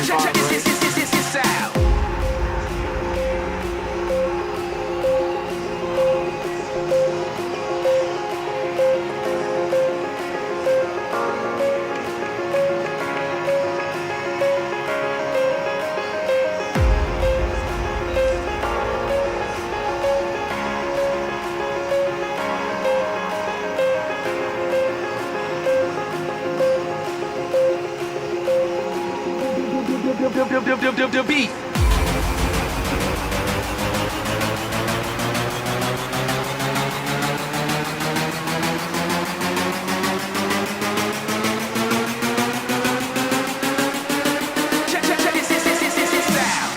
check this out. The beat. Check this out.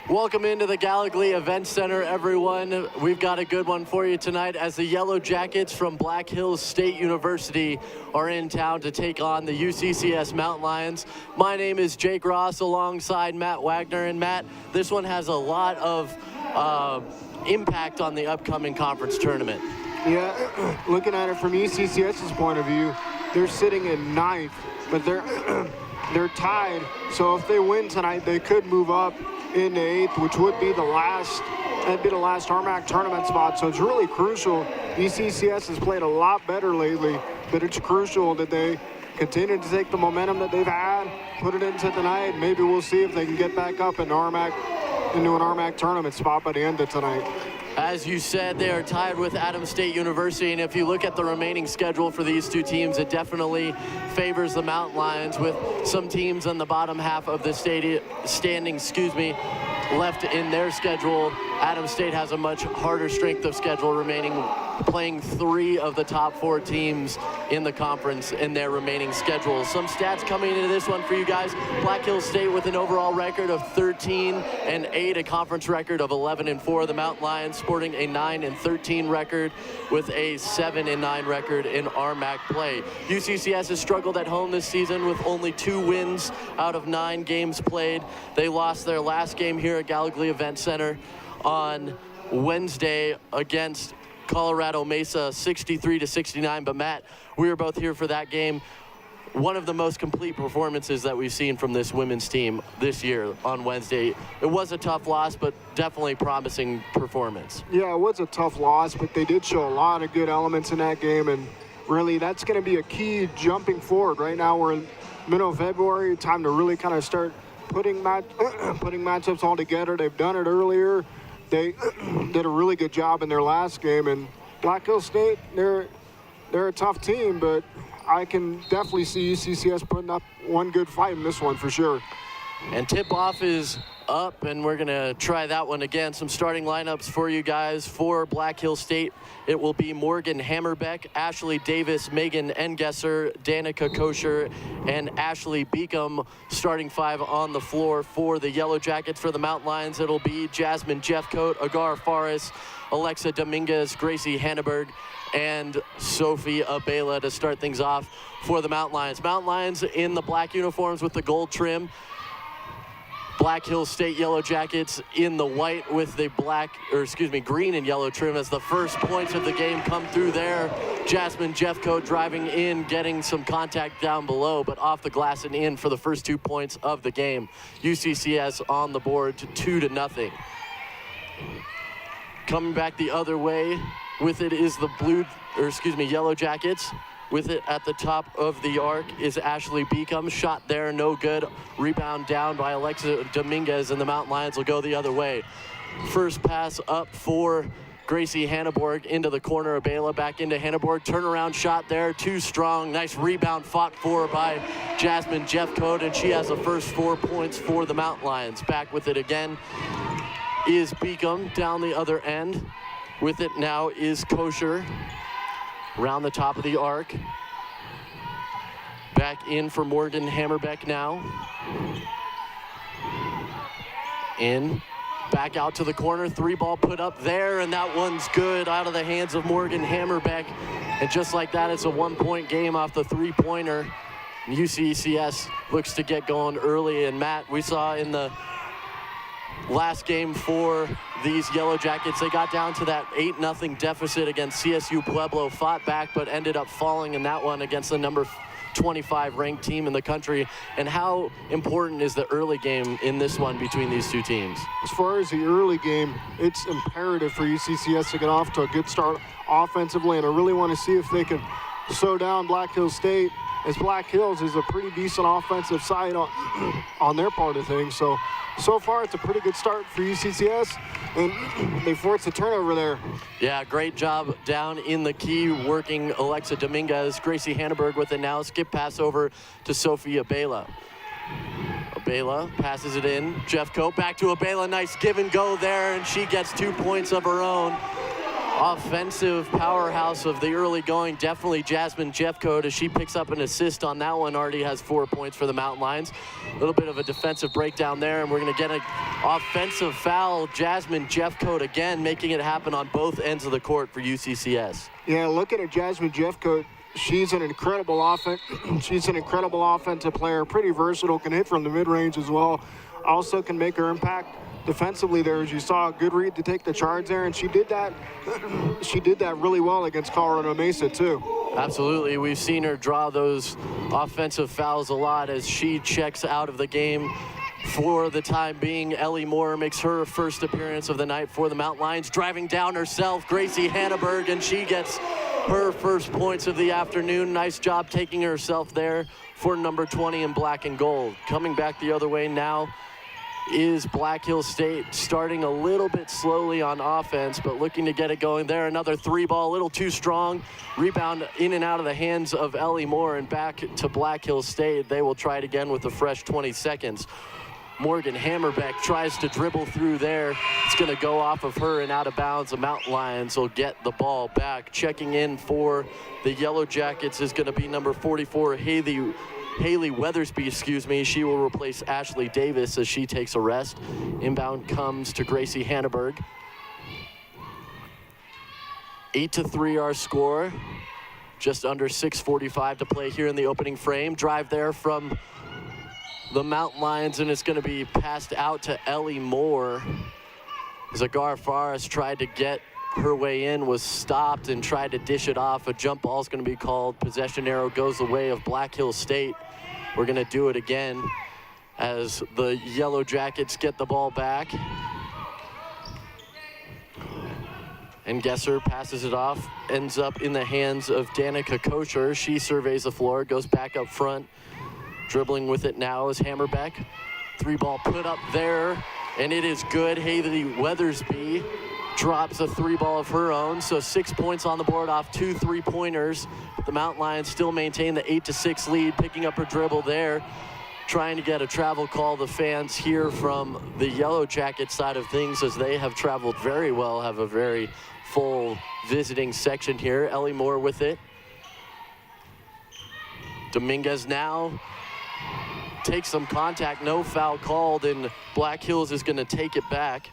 Welcome into the Gallogly Event Center, everyone. We've got a good one for you tonight as the Yellow Jackets from Black Hills State University are in town to take on the UCCS Mountain Lions. My name is Jake Ross alongside Matt Wagner. And Matt, this one has a lot of impact on the upcoming conference tournament. Yeah, looking at it from UCCS's point of view, they're sitting in ninth, but they're tied. So if they win tonight, they could move up into eighth, which would be the last RMAC tournament spot. So it's really crucial. UCCS has played a lot better lately, but it's crucial that they continue to take the momentum that they've had, put it into tonight. Maybe we'll see if they can get back up into an RMAC tournament spot by the end of tonight. As you said, they are tied with Adams State University, and if you look at the remaining schedule for these two teams, it definitely favors the Mountain Lions, with some teams on the bottom half of the standings, left in their schedule. Adams State has a much harder strength of schedule remaining, playing 3 of the top 4 teams in the conference in their remaining schedule. Some stats coming into this one for you guys. Black Hills State with an overall record of 13-8, a conference record of 11-4. The Mountain Lions sporting a 9-13 record with a 7-9 record in RMAC play. UCCS has struggled at home this season with only 2 wins out of 9 games played. They lost their last game here at Gallogly Event Center on Wednesday against Colorado Mesa, 63-69. But Matt, we were both here for that game. One of the most complete performances that we've seen from this women's team this year on Wednesday. It was a tough loss, but definitely promising performance. Yeah, it was a tough loss, but they did show a lot of good elements in that game, and really that's going to be a key jumping forward. Right now we're in middle of February, time to really kind of start putting matchups all together. They've done it earlier. They did a really good job in their last game, and Black Hills State, they're a tough team, but I can definitely see UCCS putting up one good fight in this one for sure. And tip-off is up, and we're going to try that one again. Some starting lineups for you guys for Black Hills State. It will be Morgan Hammerbeck, Ashley Davis, Megan Engesser, Danica Kosher, and Ashley Beacom. Starting 5 on the floor for the Yellow Jackets. For the Mountain Lions, it'll be Jasmine Jeffcoat, Agar Faris, Alexa Dominguez, Gracie Hanneberg, and Sophie Abela to start things off for the Mountain Lions. Mountain Lions in the black uniforms with the gold trim. Black Hills State Yellow Jackets in the white with the green and yellow trim as the first points of the game come through there. Jasmine Jeffcoat driving in, getting some contact down below, but off the glass and in for the first 2 points of the game. UCCS on the board to 2-0. Coming back the other way with it is the Yellow Jackets. With it at the top of the arc is Ashley Beacom. Shot there, no good. Rebound down by Alexa Dominguez, and the Mountain Lions will go the other way. First pass up for Gracie Hanneborg into the corner. Abela back into Hanneborg. Turnaround shot there, too strong. Nice rebound fought for by Jasmine Jeffcoat, and she has the first 4 points for the Mountain Lions. Back with it again is Beacom down the other end. With it now is Kosher. Around the top of the arc. Back in for Morgan Hammerbeck now. In. Back out to the corner. 3-ball put up there, and that one's good out of the hands of Morgan Hammerbeck. And just like that, it's a 1-point game off the 3-pointer. UCCS looks to get going early. And Matt, we saw in the last game for these Yellow Jackets, they got down to that 8-0 deficit against CSU Pueblo, fought back, but ended up falling in that one against the number 25 ranked team in the country. And how important is the early game in this one between these two teams? As far as the early game, it's imperative for UCCS to get off to a good start offensively, and I really want to see if they can slow down Black Hills State, as Black Hills is a pretty decent offensive side on their part of things. So far, it's a pretty good start for UCCS, and they forced a turnover there. Yeah, great job down in the key, working Alexa Dominguez. Gracie Hanneberg with it now. Skip pass over to Sophie Abela. Abela passes it in. Jeffcoat back to Abela. Nice give and go there, and she gets 2 points of her own offensive powerhouse of the early going, definitely Jasmine Jeffcoat, as she picks up an assist on that one, already has 4 points for the Mountain Lions. A little bit of a defensive breakdown there, and we're going to get an offensive foul. Jasmine Jeffcoat again making it happen on both ends of the court for UCCS. Yeah, looking at Jasmine Jeffcoat, she's an incredible she's an incredible offensive player, pretty versatile, can hit from the mid-range as well. Also can make her impact defensively there, as you saw. A good read to take the charge there, and she did that really well against Colorado Mesa too. Absolutely. We've seen her draw those offensive fouls a lot as she checks out of the game for the time being. Ellie Moore makes her first appearance of the night for the Mountain Lions, driving down herself, Gracie Hanneberg, and she gets her first points of the afternoon. Nice job taking herself there for number 20 in black and gold. Coming back the other way now is Black Hills State, starting a little bit slowly on offense, but looking to get it going there. Another three ball, a little too strong. Rebound in and out of the hands of Ellie Moore, and back to Black Hills State. They will try it again with a fresh 20 seconds. Morgan Hammerbeck tries to dribble through there. It's going to go off of her and out of bounds. The Mountain Lions will get the ball back. Checking in for the Yellow Jackets is going to be number 44, Haley Weathersby, She will replace Ashley Davis as she takes a rest. Inbound comes to Gracie Hanneberg. 8-3 our score. Just under 6:45 to play here in the opening frame. Drive there from the Mountain Lions, and it's going to be passed out to Ellie Moore. Zagar Faris tried to get her way in, was stopped, and tried to dish it off. A jump ball is going to be called. Possession arrow goes the way of Black Hills State. We're going to do it again as the Yellow Jackets get the ball back. And Gesser passes it off, ends up in the hands of Danica Kosher. She surveys the floor, goes back up front. Dribbling with it now is Hammerbeck. Three ball put up there, and it is good. Haley Weathersby drops a three ball of her own, so 6 points on the board off 2 3-pointers. The Mountain Lions still maintain the 8-6 lead, picking up her dribble there, trying to get a travel call. The fans here from the Yellow Jacket side of things, as they have traveled very well, have a very full visiting section here. Ellie Moore with it. Dominguez now takes some contact, no foul called, and Black Hills is going to take it back.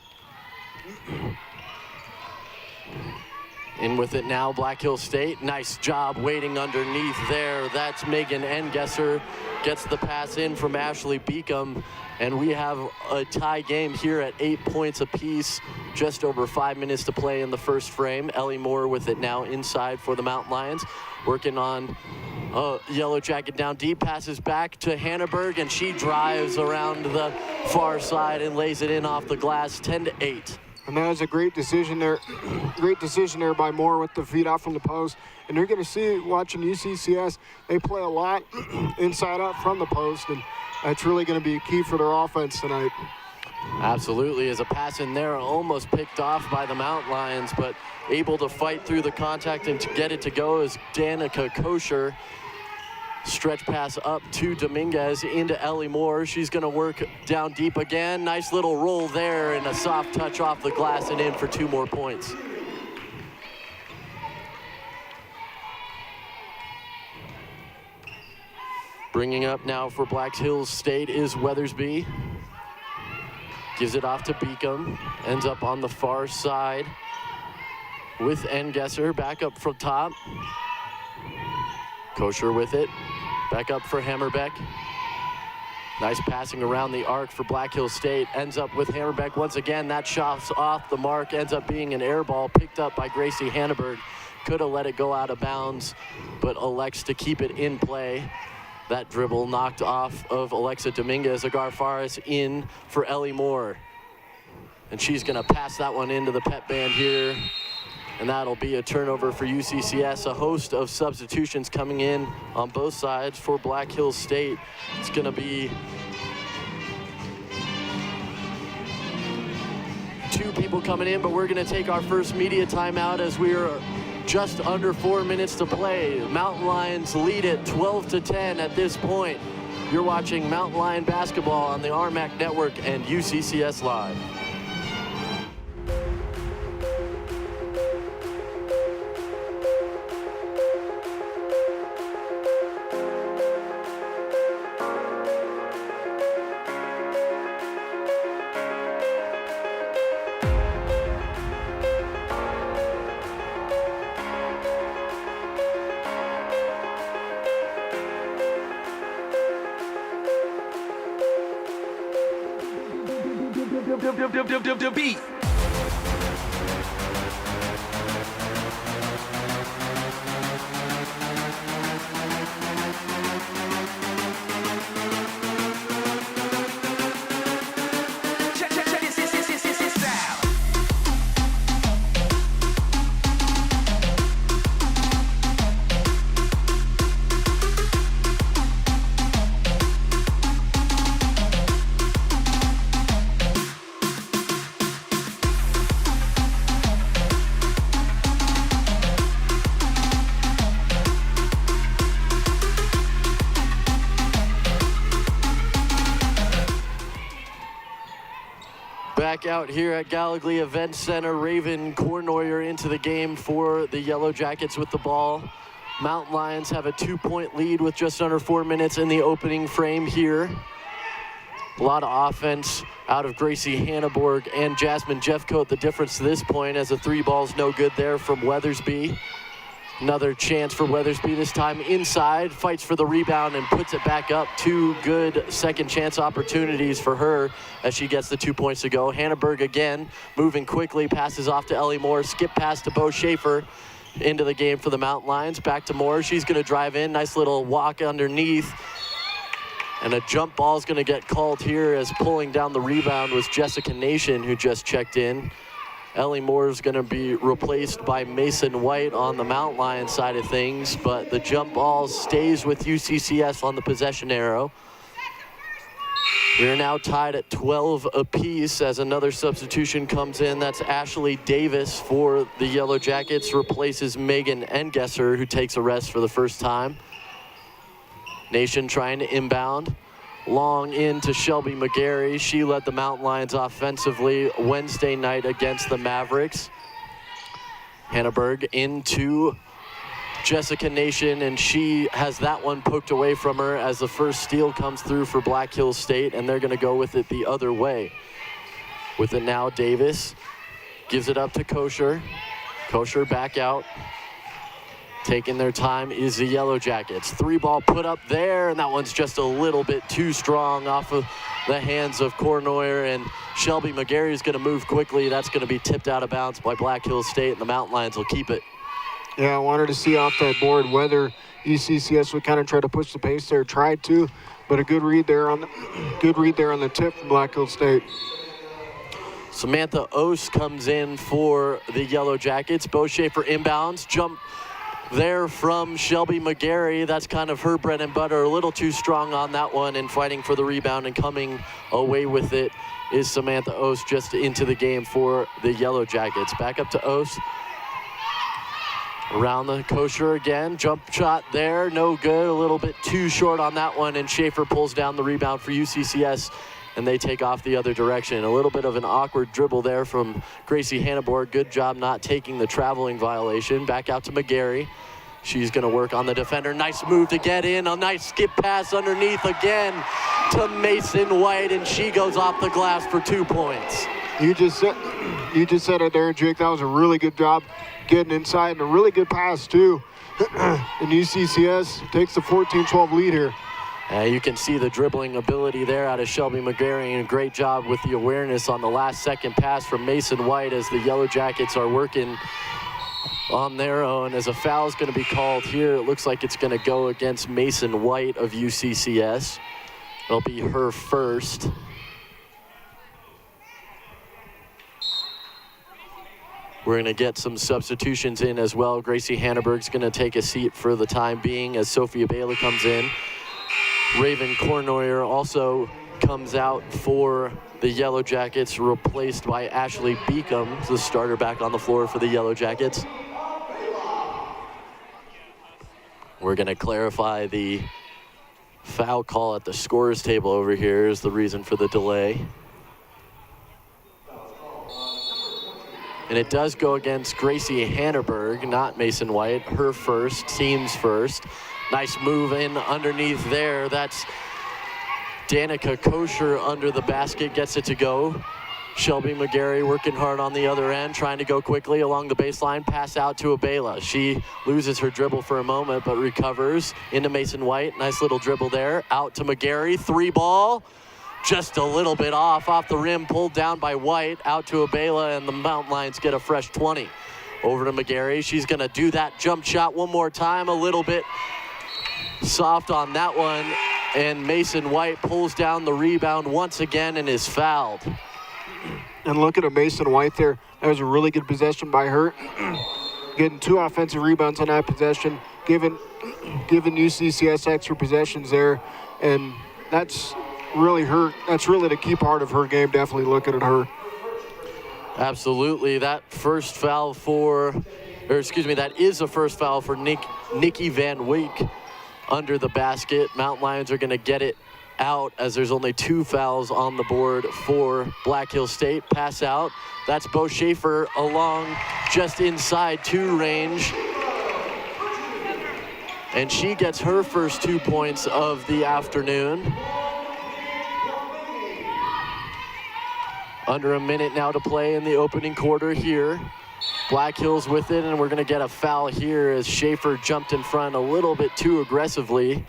In with it now, Black Hills State. Nice job waiting underneath there. That's Megan Engesser. Gets the pass in from Ashley Beacom. And we have a tie game here at 8 points apiece. Just over 5 minutes to play in the first frame. Ellie Moore with it now inside for the Mountain Lions. Working on Yellow Jacket down deep. Passes back to Hanneberg, and she drives around the far side and lays it in off the glass. 10-8. And that was a great decision there. Great decision there by Moore with the feet out from the post. And you're going to see, watching UCCS, they play a lot inside out from the post, and that's really going to be key for their offense tonight. Absolutely. As a pass in there, almost picked off by the Mountain Lions, but able to fight through the contact and to get it to go is Danica Kosher. Stretch pass up to Dominguez into Ellie Moore. She's going to work down deep again. Nice little roll there, and a soft touch off the glass and in for 2 more points. Bringing up now for Black Hills State is Weathersby. Gives it off to Beacom. Ends up on the far side with Engesser. Back up from top. Kosher with it. Back up for Hammerbeck. Nice passing around the arc for Black Hills State. Ends up with Hammerbeck once again. That shot's off the mark. Ends up being an air ball picked up by Gracie Hanneberg. Could have let it go out of bounds, but elects to keep it in play. That dribble knocked off of Alexa Dominguez. Agar Faris in for Ellie Moore. And she's going to pass that one into the pet band here. And that'll be a turnover for UCCS. A host of substitutions coming in on both sides for Black Hills State. It's going to be 2 people coming in, but we're going to take our first media timeout as we're just under 4 minutes to play. Mountain Lions lead it 12-10 at this point. You're watching Mountain Lion basketball on the RMAC Network and UCCS Live. the beat. Check this out. Back out here at Gallogly Event Center, Raven Kornoyer into the game for the Yellow Jackets with the ball. Mountain Lions have a 2-point lead with just under 4 minutes in the opening frame here. A lot of offense out of Gracie Hanneborg and Jasmine Jeffcoat. The difference to this point as a 3 ball's no good there from Weathersby. Another chance for Weathersby, this time inside, fights for the rebound and puts it back up. 2 good second chance opportunities for her as she gets the 2 points to go. Hanneberg again, moving quickly, passes off to Ellie Moore, skip pass to Bo Schaefer into the game for the Mountain Lions. Back to Moore, she's gonna drive in, nice little walk underneath. And a jump ball is gonna get called here as pulling down the rebound was Jessica Nation, who just checked in. Ellie Moore is going to be replaced by Mason White on the Mount Lion side of things, but the jump ball stays with UCCS on the possession arrow. We're now tied at 12 apiece as another substitution comes in. That's Ashley Davis for the Yellow Jackets, replaces Megan Engesser, who takes a rest for the first time. Nation trying to inbound. Long into Shelby McGarry. She led the Mountain Lions offensively Wednesday night against the Mavericks. Hanneberg into Jessica Nation, and she has that one poked away from her as the first steal comes through for Black Hills State, and they're going to go with it the other way. With it now, Davis gives it up to Kosher. Kosher back out. Taking their time is the Yellow Jackets. 3 ball put up there, and that one's just a little bit too strong off of the hands of Kornoyer, and Shelby McGarry is going to move quickly. That's going to be tipped out of bounds by Black Hills State, and the Mountain Lions will keep it. Yeah, I wanted to see off that board whether UCCS would kind of try to push the pace there. Tried to, but a good read there on the tip from Black Hills State. Samantha Ost comes in for the Yellow Jackets. Bo Schaefer inbounds, jump there from Shelby McGarry. That's kind of her bread and butter. A little too strong on that one, and fighting for the rebound and coming away with it is Samantha Ost, just into the game for the Yellow Jackets. Back up to Ost. Around the Kosher again. Jump shot there, no good. A little bit too short on that one, and Schaefer pulls down the rebound for UCCS, and they take off the other direction. A little bit of an awkward dribble there from Gracie Hanneborg. Good job not taking the traveling violation. Back out to McGarry. She's going to work on the defender. Nice move to get in. A nice skip pass underneath again to Mason White, and she goes off the glass for 2 points. You just said it there, Jake. That was a really good job getting inside, and a really good pass, too. And UCCS takes the 14-12 lead here. You can see the dribbling ability there out of Shelby McGarry, and a great job with the awareness on the last second pass from Mason White as the Yellow Jackets are working on their own. As a foul is going to be called here, it looks like it's going to go against Mason White of UCCS. It'll be her first. We're going to get some substitutions in as well. Gracie Hanneberg's going to take a seat for the time being as Sophia Bailey comes in. Raven Kornoyer also comes out for the Yellow Jackets, replaced by Ashley Beacom, the starter back on the floor for the Yellow Jackets. We're going to clarify the foul call at the scorer's table over here is the reason for the delay. And it does go against Gracie Hanneberg, not Mason White. Her first, team's first. Nice move in underneath there. That's Danica Kosher under the basket, gets it to go. Shelby McGarry working hard on the other end, trying to go quickly along the baseline, pass out to Abela. She loses her dribble for a moment, but recovers into Mason White. Nice little dribble there. Out to McGarry, 3 ball. just a little bit off the rim, pulled down by White, out to Abela, and the Mountain Lions get a fresh 20. Over to McGarry. She's going to do that jump shot one more time, a little bit soft on that one, and Mason White pulls down the rebound once again and is fouled. And look at a Mason White there. That was a really good possession by her. Getting 2 offensive rebounds on that possession, giving UCCS extra possessions there, and that's really the key part of her game, definitely looking at her. Absolutely. That is a first foul for Nikki Van Wyk under the basket. Mountain Lions are going to get it out as there's only 2 fouls on the board for Black Hill State. Pass out. That's Bo Schaefer along just inside 2 range. And she gets her first 2 points of the afternoon. Under a minute now to play in the opening quarter here. Black Hills with it, and we're going to get a foul here as Schaefer jumped in front a little bit too aggressively.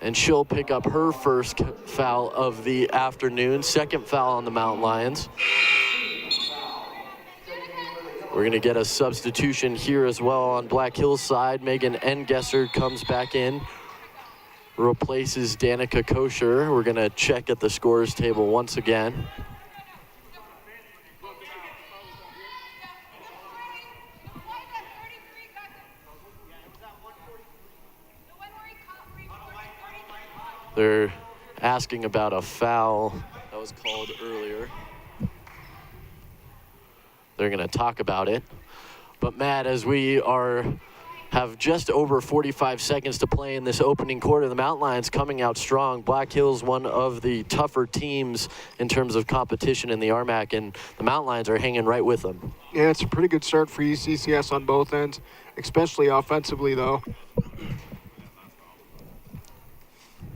And she'll pick up her first foul of the afternoon. Second foul on the Mountain Lions. We're going to get a substitution here as well on Black Hills side. Megan Engesser comes back in, replaces Danica Kosher. We're going to check at the scores table once again. They're asking about a foul that was called earlier. They're going to talk about it. But Matt, as we have just over 45 seconds to play in this opening quarter, the Mountain Lions coming out strong. Black Hills, one of the tougher teams in terms of competition in the RMAC, and the Mountain Lions are hanging right with them. Yeah, it's a pretty good start for UCCS on both ends, especially offensively though.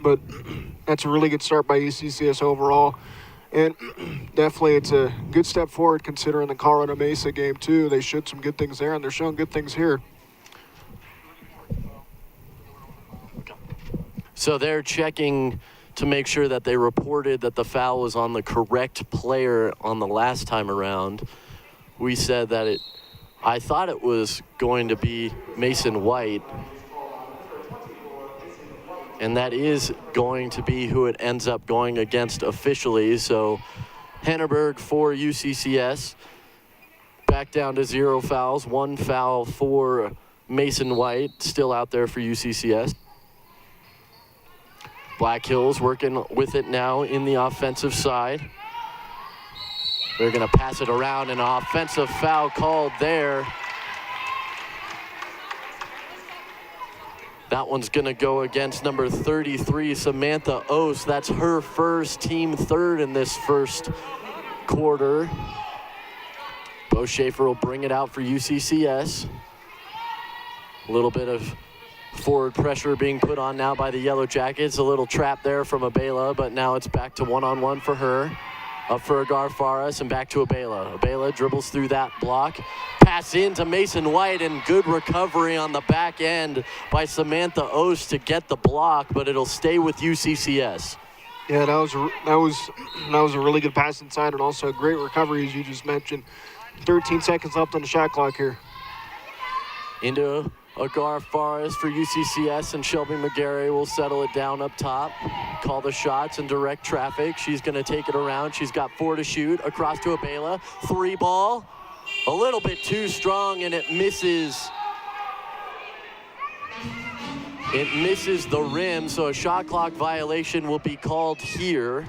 But that's a really good start by UCCS overall. And definitely it's a good step forward considering the Colorado Mesa game too. They showed some good things there, and they're showing good things here. So they're checking to make sure that they reported that the foul was on the correct player on the last time around. We said that I thought it was going to be Mason White. And that is going to be who it ends up going against officially. So Henneberg for UCCS. Back down to 0 fouls. 1 foul for Mason White, still out there for UCCS. Black Hills working with it now in the offensive side. They're going to pass it around, and an offensive foul called there. That one's going to go against number 33, Samantha Ost. That's her first, team third in this first quarter. Bo Schaefer will bring it out for UCCS. A little bit of forward pressure being put on now by the Yellow Jackets. A little trap there from Abela, but now it's back to one-on-one for her. Up for Agar Faras and back to Abela. Abela dribbles through that block. Pass into Mason White, and good recovery on the back end by Samantha Ost to get the block, but it'll stay with UCCS. Yeah, that was a really good pass inside, and also a great recovery, as you just mentioned. 13 seconds left on the shot clock here. Into Agar Faras for UCCS, and Shelby McGarry will settle it down up top, call the shots and direct traffic. She's going to take it around. She's got 4 to shoot. Across to Abela. 3 ball. A little bit too strong, and it misses. It misses the rim, so a shot clock violation will be called here.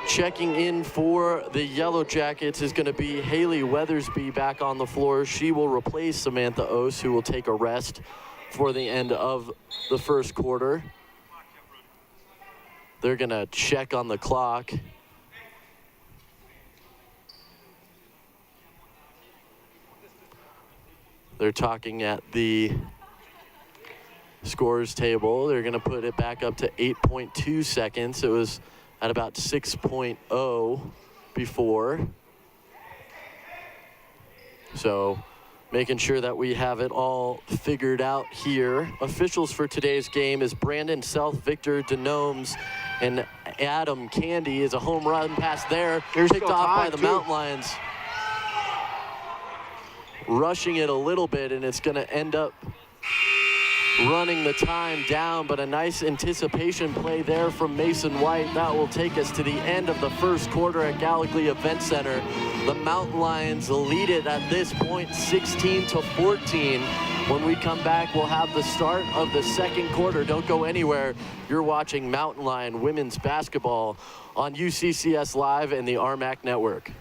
Checking in for the Yellow Jackets is going to be Haley Weathersby back on the floor. She will replace Samantha Ost, who will take a rest for the end of the first quarter. They're going to check on the clock. They're talking at the scores table. They're going to put it back up to 8.2 seconds. It was at about 6.0 before. So making sure that we have it all figured out here. Officials for today's game is Brandon South, Victor Denomes, and Adam Candy is a home run pass there. There's Picked still off by time, the too. Mountain Lions. Rushing it a little bit, and it's going to end up running the time down, but a nice anticipation play there from Mason White. That will take us to the end of the first quarter at Gallogly Event Center. The Mountain Lions lead it at this point 16-14. When we come back, we'll have the start of the second quarter. Don't go anywhere. You're watching Mountain Lion women's basketball on UCCS Live and the RMAC Network.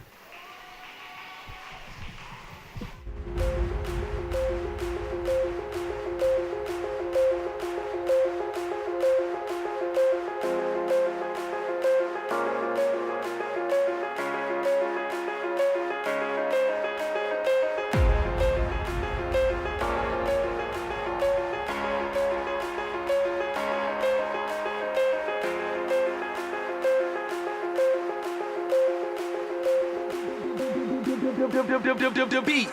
The beat.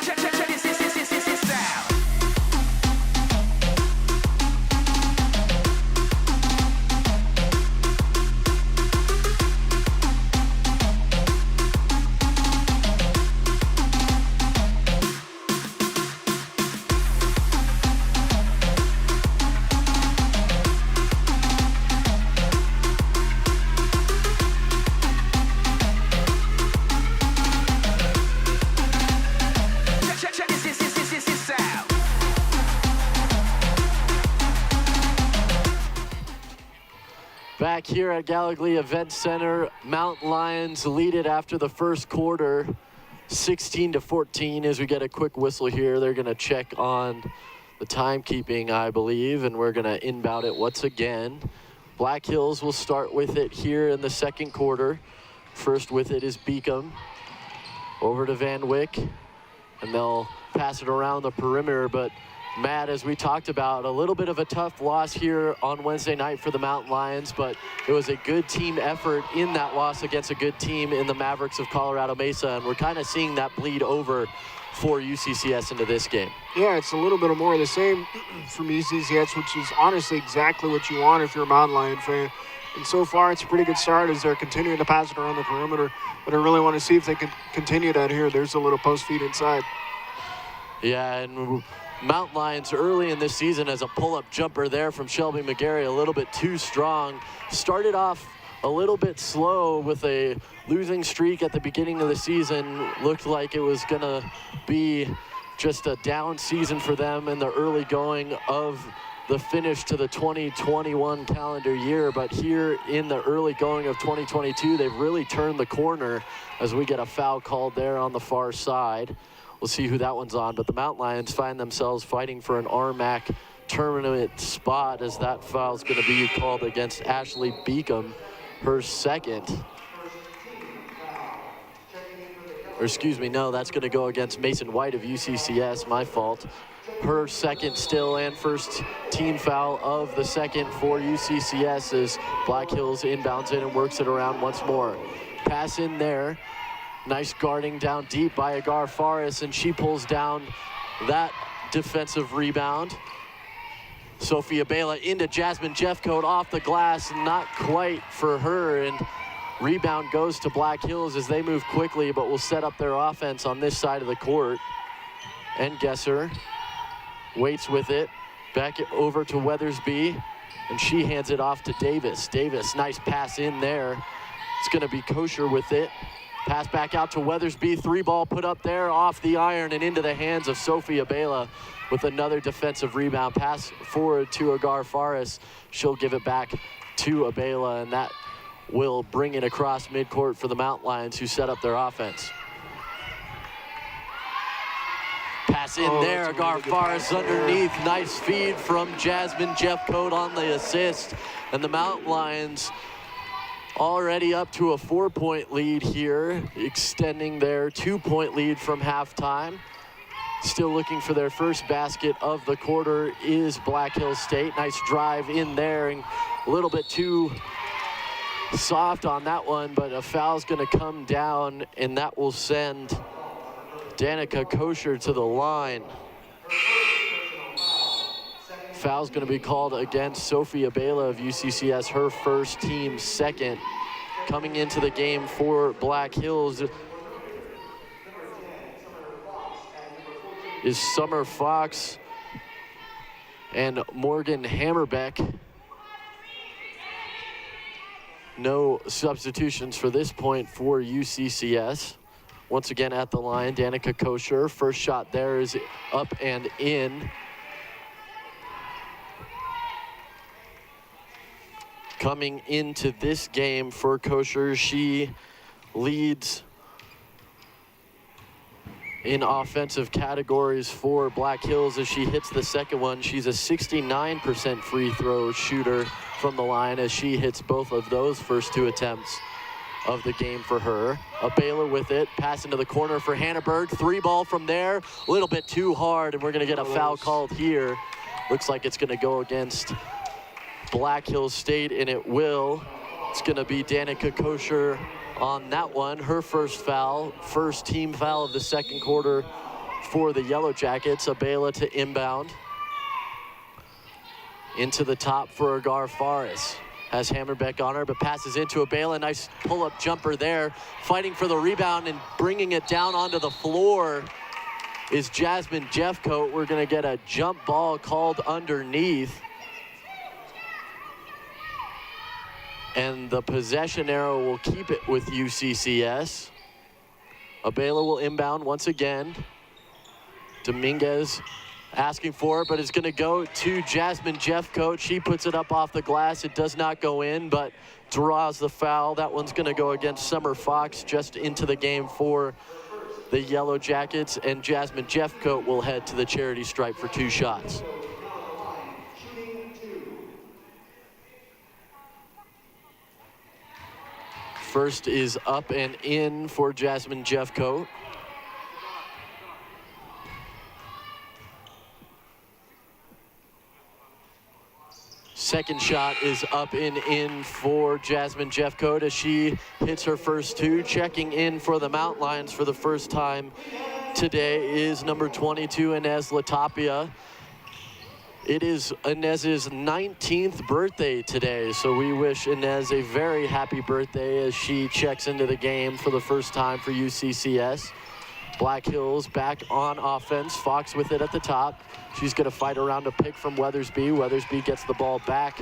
Check this out. Check this out. Back here at Gallogly Event Center, Mountain Lions lead it after the first quarter, 16-14. As we get a quick whistle here, they're going to check on the timekeeping, I believe, and we're going to inbound it once again. Black Hills will start with it here in the second quarter. First with it is Beacom. Over to Van Wyck, and they'll pass it around the perimeter, but Matt, as we talked about, a little bit of a tough loss here on Wednesday night for the Mountain Lions, but it was a good team effort in that loss against a good team in the Mavericks of Colorado Mesa, and we're kind of seeing that bleed over for UCCS into this game. Yeah, it's a little bit more of the same from UCCS, which is honestly exactly what you want if you're a Mountain Lion fan. And so far, it's a pretty good start as they're continuing to pass it around the perimeter, but I really want to see if they can continue that here. There's a little post feed inside. Yeah, and Mountain Lions early in this season as a pull-up jumper there from Shelby McGarry, a little bit too strong. Started off a little bit slow with a losing streak at the beginning of the season. Looked like it was gonna be just a down season for them in the early going of the finish to the 2021 calendar year, but here in the early going of 2022, they've really turned the corner as we get a foul called there on the far side. We'll see who that one's on, but the Mountain Lions find themselves fighting for an RMAC tournament spot as that foul's going to be called against Ashley Beacom, her second. Or excuse me, no, that's going to go against Mason White of UCCS, my fault. Her second still and first team foul of the second for UCCS as Black Hills inbounds it and works it around once more. Pass in there. Nice guarding down deep by Agar Faris, and she pulls down that defensive rebound. Sophia Bela into Jasmine Jeffcoat off the glass, not quite for her, and rebound goes to Black Hills as they move quickly, but will set up their offense on this side of the court. And Gesser waits with it, back it over to Weathersby, and she hands it off to Davis. Davis, nice pass in there. It's gonna be Kosher with it. Pass back out to Weathersby, three ball put up there off the iron and into the hands of Sophia Bela with another defensive rebound. Pass forward to Agar Faris. She'll give it back to Abela, and that will bring it across midcourt for the Mountain Lions who set up their offense. Pass in there, Agar Faris underneath. Nice feed from Jasmine Jeffcoat on the assist, and the Mountain Lions already up to a 4-point lead here, extending their 2-point lead from halftime. Still looking for their first basket of the quarter is Black Hills State. Nice drive in there and a little bit too soft on that one, but a foul's going to come down, and that will send Danica Kosher to the line. Foul's going to be called against Sophia Bela of UCCS, her first, team second. Coming into the game for Black Hills is Summer Fox and Morgan Hammerbeck. No substitutions for this point for UCCS. Once again at the line, Danica Kosher. First shot there is up and in. Coming into this game for Kosher, she leads in offensive categories for Black Hills as she hits the second one. She's a 69% free throw shooter from the line as she hits both of those first two attempts of the game for her. Abela with it, pass into the corner for Hanneberg. Three ball from there, a little bit too hard, and we're gonna get a foul called here. Looks like it's gonna go against Black Hills State, and it will. It's gonna be Danica Kosher on that one. Her first foul, first team foul of the second quarter for the Yellow Jackets. Abela to inbound. Into the top for Agar Faris. Has Hammerbeck on her, but passes into Abela. Nice pull-up jumper there. Fighting for the rebound and bringing it down onto the floor is Jasmine Jeffcoat. We're gonna get a jump ball called underneath. And the possession arrow will keep it with UCCS. Abela will inbound once again. Dominguez asking for it, but it's gonna go to Jasmine Jeffcoat. She puts it up off the glass. It does not go in, but draws the foul. That one's gonna go against Summer Fox, just into the game for the Yellow Jackets, and Jasmine Jeffcoat will head to the charity stripe for 2 shots. First is up and in for Jasmine Jeffcoat. Second shot is up and in for Jasmine Jeffcoat as she hits her first 2. Checking in for the Mountain Lions for the first time today is number 22, Inez Latapia. It is Inez's 19th birthday today, so we wish Inez a very happy birthday as she checks into the game for the first time for UCCS. Black Hills back on offense. Fox with it at the top. She's going to fight around a pick from Weathersby. Weathersby gets the ball back.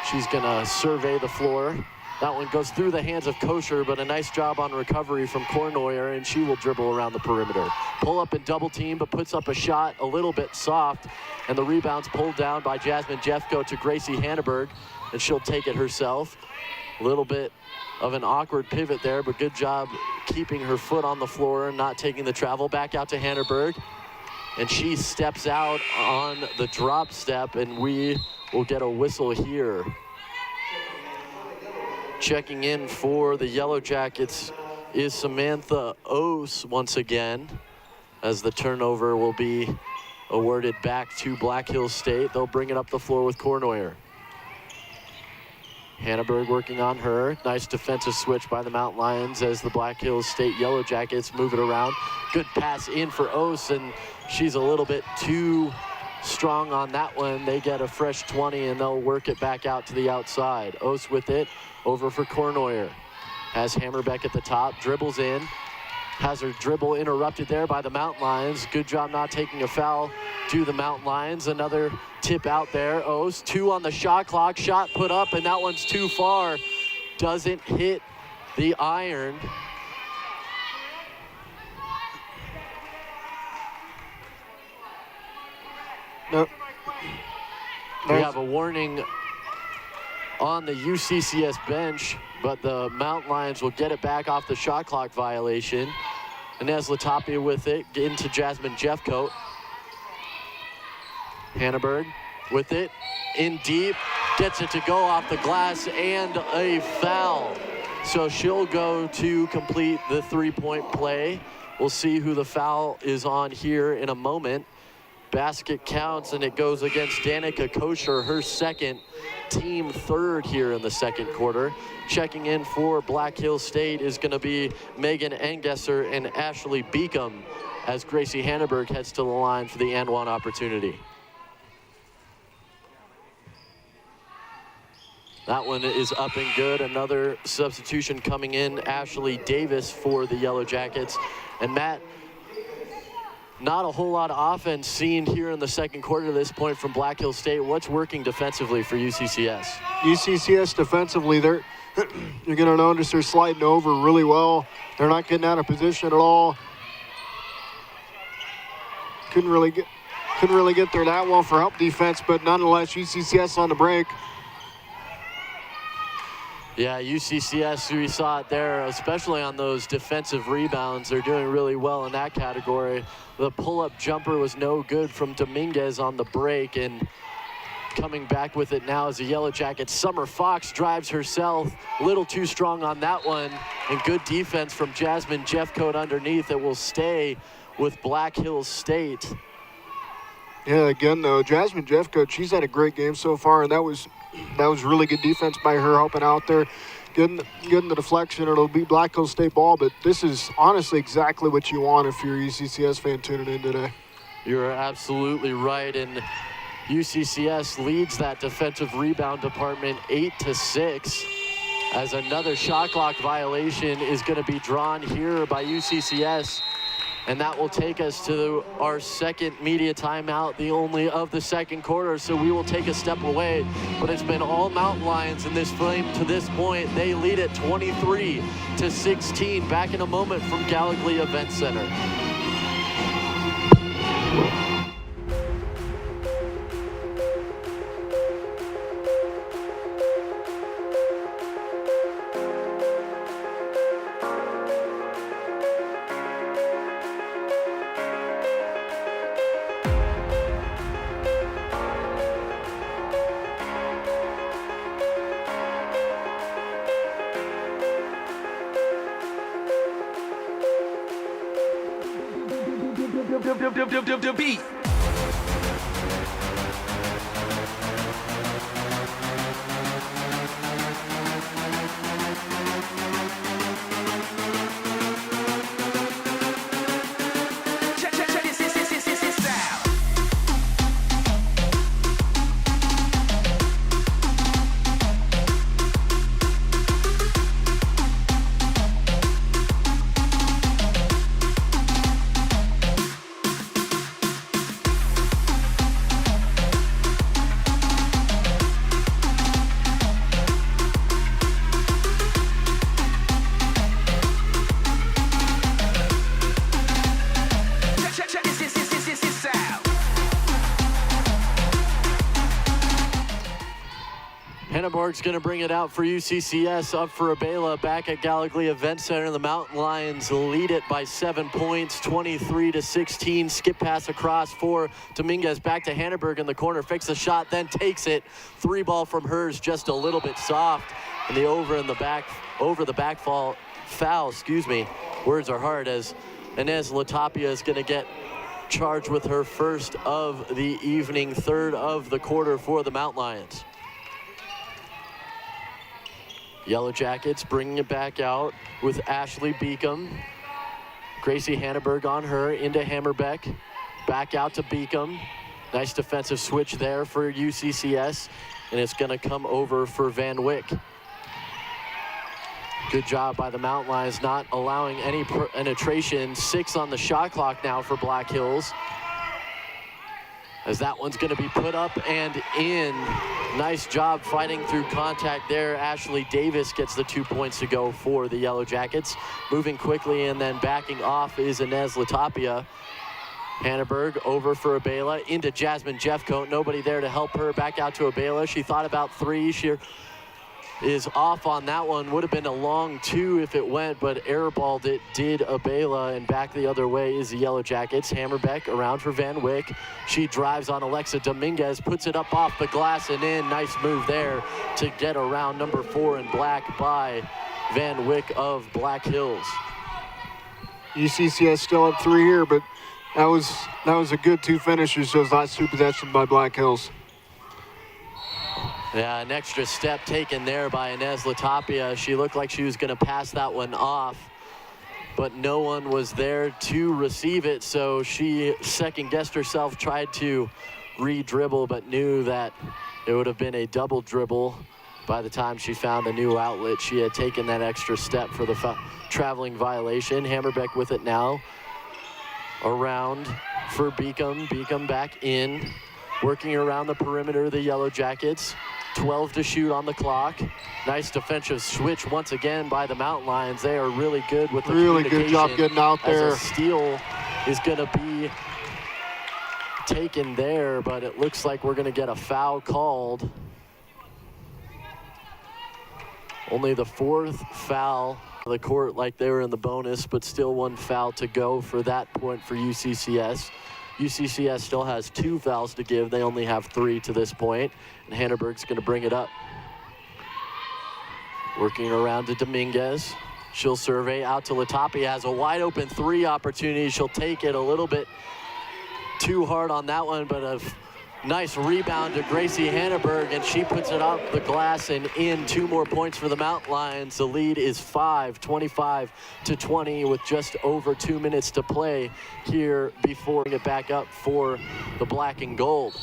She's going to survey the floor. That one goes through the hands of Kosher, but a nice job on recovery from Kornoyer, and she will dribble around the perimeter. Pull up and double team, but puts up a shot a little bit soft, and the rebound's pulled down by Jasmine Jeffcoat to Gracie Hanneberg, and she'll take it herself. A little bit of an awkward pivot there, but good job keeping her foot on the floor and not taking the travel. Back out to Hanneberg, and she steps out on the drop step, and we will get a whistle here. Checking in for the Yellow Jackets is Samantha Ose once again, as the turnover will be awarded back to Black Hills State. They'll bring it up the floor with Kornoyer. Hanneberg working on her. Nice defensive switch by the Mountain Lions as the Black Hills State Yellow Jackets move it around. Good pass in for Ose, and she's a little bit too strong on that one. They get a fresh 20, and they'll work it back out to the outside. Ose with it, over for Kornoyer. Has Hammerbeck at the top, dribbles in. Has her dribble interrupted there by the Mountain Lions. Good job not taking a foul to the Mountain Lions. Another tip out there. Ose, 2 on the shot clock. Shot put up, and that one's too far. Doesn't hit the iron. Nope. We have a warning on the UCCS bench, but the Mountain Lions will get it back off the shot clock violation. Inez Latapia with it, into Jasmine Jeffcoat. Hanneberg with it, in deep, gets it to go off the glass, and a foul. So she'll go to complete the 3-point play. We'll see who the foul is on here in a moment. basket counts, and it goes against Danica Kosher, her second, team third here in the second quarter. Checking in for Black Hills State is going to be Megan Engesser and Ashley Beacom as Gracie Hanneberg heads to the line for the and one opportunity. That one is up and good. Another substitution coming in, Ashley Davis for the Yellow Jackets. And Matt, not a whole lot of offense seen here in the second quarter to this point from Black Hills State. What's working defensively for UCCS? UCCS defensively, you're going to notice they're sliding over really well. They're not getting out of position at all. Couldn't really get there that well for help defense, but nonetheless, UCCS on the break. Yeah, UCCS, we saw it there, especially on those defensive rebounds. They're doing really well in that category. The pull-up jumper was no good from Dominguez on the break, and coming back with it now is the Yellow Jackets. Summer Fox drives herself, a little too strong on that one, and good defense from Jasmine Jeffcoat underneath. It will stay with Black Hills State. Yeah, again though, Jasmine Jeffcoat, she's had a great game so far, and that was really good defense by her, helping out there, getting the deflection. It'll be Black Hills State ball, but this is honestly exactly what you want if you're a UCCS fan tuning in today. You're absolutely right, and UCCS leads that defensive rebound department 8-6, as another shot clock violation is going to be drawn here by UCCS. And that will take us to our second media timeout, the only of the second quarter. So we will take a step away, but it's been all Mountain Lions in this frame to this point. They lead at 23-16. Back in a moment from Gallogly Event Center. The beat. Check this out. Hanneborg's going to bring it out for UCCS, up for Abela, back at Gallogly Event Center. The Mountain Lions lead it by 7 points, 23-16. Skip pass across for Dominguez, back to Hanneberg in the corner, fakes the shot, then takes it. Three ball from hers, just a little bit soft. And the over the back foul, words are hard, as Inez Latapia is going to get charged with her first of the evening, third of the quarter for the Mountain Lions. Yellow Jackets bringing it back out with Ashley Beacom. Gracie Hanneberg on her, into Hammerbeck. Back out to Beacom. Nice defensive switch there for UCCS, and it's going to come over for Van Wyck. Good job by the Mountain Lions, not allowing any penetration. 6 on the shot clock now for Black Hills, as that one's going to be put up and in. Nice job fighting through contact there. Ashley Davis gets the 2 points to go for the Yellow Jackets. Moving quickly and then backing off is Inez Latapia. Hanneberg over for Abela, into Jasmine Jeffcoat. Nobody there to help her. Back out to Abela. She thought about 3. She is off on that one. Would have been a long 2 if it went, but airballed it did Abela, and back the other way is the Yellow Jackets. Hammerbeck around for Van Wyck. She drives on Alexa Dominguez, puts it up off the glass and in. Nice move there to get around number 4 in black by Van Wyck of Black Hills. UCCS still up 3 here, but That was a good two finishes, those last two possessions by Black Hills. Yeah, an extra step taken there by Inez Latapia. She looked like she was going to pass that one off, but no one was there to receive it, so she second-guessed herself, tried to re-dribble, but knew that it would have been a double dribble by the time she found a new outlet. She had taken that extra step for the traveling violation. Hammerbeck with it now. Around for Beacom. Beacom back in, working around the perimeter of the Yellow Jackets. 12 to shoot on the clock. Nice defensive switch once again by the Mountain Lions. They are really good with the really good job getting out there. As a steal is going to be taken there, but it looks like we're going to get a foul called. Only the fourth foul on the court, like they were in the bonus, but still one foul to go for that point for UCCS. UCCS still has 2 fouls to give. They only have 3 to this point, and Hanneberg's going to bring it up. Working around to Dominguez. She'll survey out to Latapia. Has a wide open 3 opportunity. She'll take it a little bit too hard on that one, but a nice rebound to Gracie Hanneberg, and she puts it off the glass and in. 2 more points for the Mountain Lions. The lead is 25-20 with just over 2 minutes to play here before we get back up for the black and gold.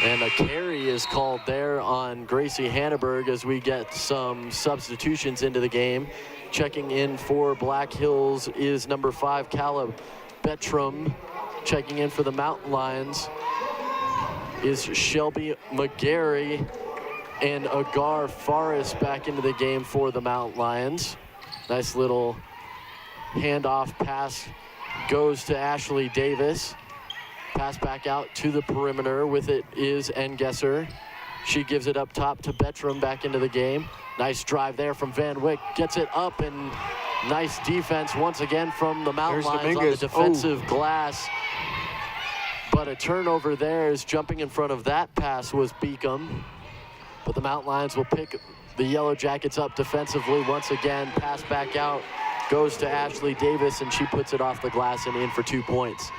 And a carry is called there on Gracie Hanneberg as we get some substitutions into the game. Checking in for Black Hills is number 5, Caleb Bettram. Checking in for the Mountain Lions is Shelby McGarry, and Agar Forrest back into the game for the Mountain Lions. Nice little handoff pass goes to Ashley Davis. Pass back out to the perimeter. With it is Engesser. She gives it up top to Bettram back into the game. Nice drive there from Van Wyck. Gets it up, and nice defense once again from the Mountain Lions Dominguez on the defensive glass. But a turnover there is jumping in front of that pass was Beacom. But the Mountain Lions will pick the Yellow Jackets up defensively once again. Pass back out goes to Ashley Davis, and she puts it off the glass and in for 2 points.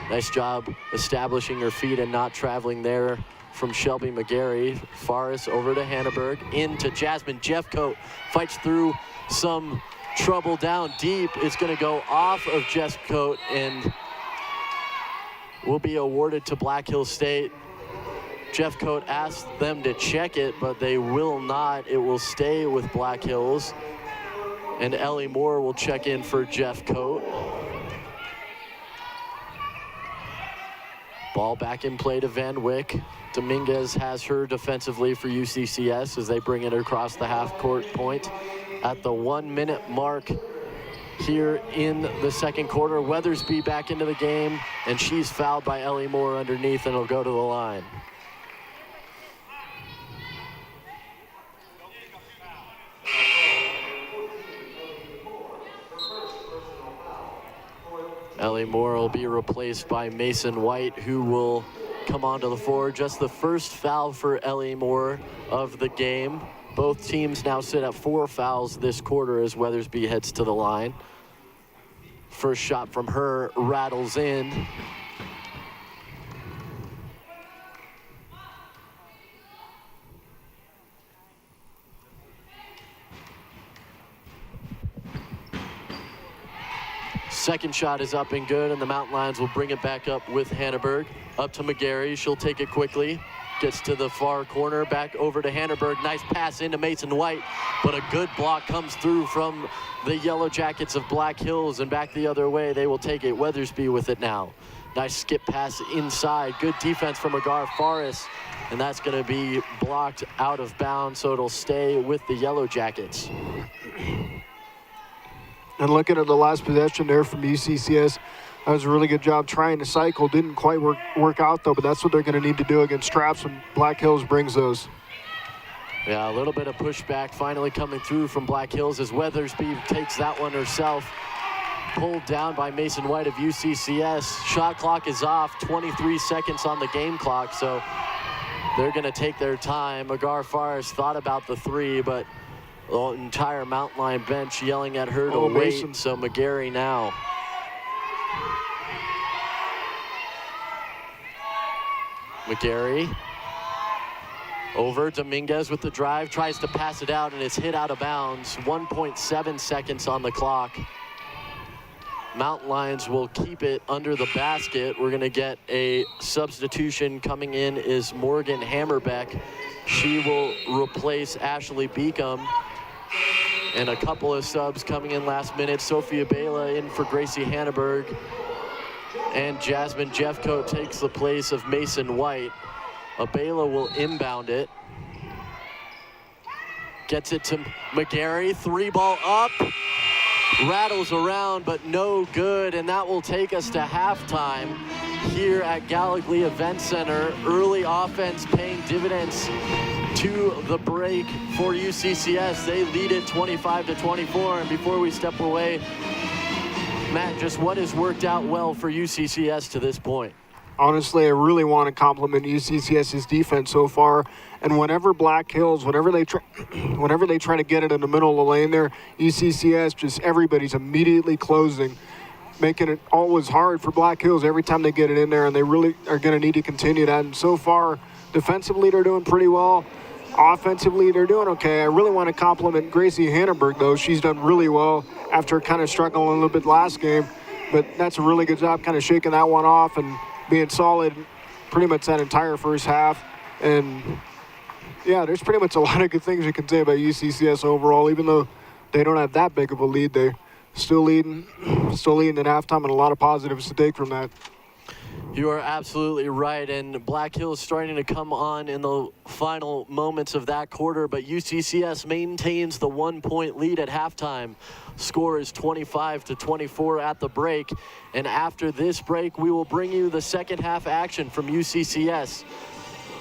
Nice job establishing her feet and not traveling there from Shelby McGarry. Forrest over to Hanneberg, into Jasmine Jeffcoat. Fights through some trouble down deep. It's going to go off of Jeffcoat and will be awarded to Black Hills State. Jeffcoat asked them to check it, but they will not. It will stay with Black Hills. And Ellie Moore will check in for Jeffcoat. Ball back in play to Van Wyck. Dominguez has her defensively for UCCS as they bring it across the half-court point at the 1 minute mark here in the second quarter. Weathersby back into the game, and she's fouled by Ellie Moore underneath, and will go to the line. Ellie Moore will be replaced by Mason White, who will come onto the floor. Just the first foul for Ellie Moore of the game. Both teams now sit at 4 fouls this quarter as Weathersby heads to the line. First shot from her rattles in. Second shot is up and good, and the Mountain Lions will bring it back up with Hanneberg. Up to McGarry, she'll take it quickly. Gets to the far corner, back over to Hanneberg. Nice pass into Mason White, but a good block comes through from the Yellow Jackets of Black Hills, and back the other way, they will take it. Weathersby with it now. Nice skip pass inside. Good defense from Agar Forrest, and that's going to be blocked out of bounds, so it'll stay with the Yellow Jackets. And looking at the last possession there from UCCS, that was a really good job trying to cycle. Didn't quite work out, though, but that's what they're going to need to do against Straps when Black Hills brings those. Yeah, a little bit of pushback finally coming through from Black Hills as Weathersby takes that one herself. Pulled down by Mason White of UCCS. Shot clock is off, 23 seconds on the game clock, so they're going to take their time. Agar Forrest thought about the 3, but The entire Mountain Lion bench yelling at her to Oh, wait. Mason. So McGarry now. McGarry over. Dominguez with the drive, tries to pass it out, and it's hit out of bounds. 1.7 seconds on the clock. Mountain Lions will keep it under the basket. We're going to get a substitution coming in is Morgan Hammerbeck. She will replace Ashley Beacom. And a couple of subs coming in last minute. Sophia Bela in for Gracie Hanneberg. And Jasmine Jeffcoat takes the place of Mason White. Abela will inbound it. Gets it to McGarry, 3-ball up. Rattles around, but no good, and that will take us to halftime here at Gallogly Event Center. Early offense paying dividends to the break for UCCS. They lead it 25-24, and before we step away, Matt, just what has worked out well for UCCS to this point? Honestly, I really want to compliment UCCS's defense so far. And whenever Black Hills, whenever they try to get it in the middle of the lane there, UCCS just everybody's immediately closing, making it always hard for Black Hills every time they get it in there. And they really are going to need to continue that. And so far, defensively they're doing pretty well. Offensively, they're doing okay. I really want to compliment Gracie Hanneberg, though. She's done really well after kind of struggling a little bit last game. But that's a really good job kind of shaking that one off and being solid pretty much that entire first half. And yeah, there's pretty much a lot of good things you can say about UCCS overall. Even though they don't have that big of a lead, they're still leading at halftime, and a lot of positives to take from that. You are absolutely right, and Black Hills starting to come on in the final moments of that quarter, but UCCS maintains the 1-point lead at halftime. Score is 25-24 at the break, and after this break, we will bring you the second half action from UCCS.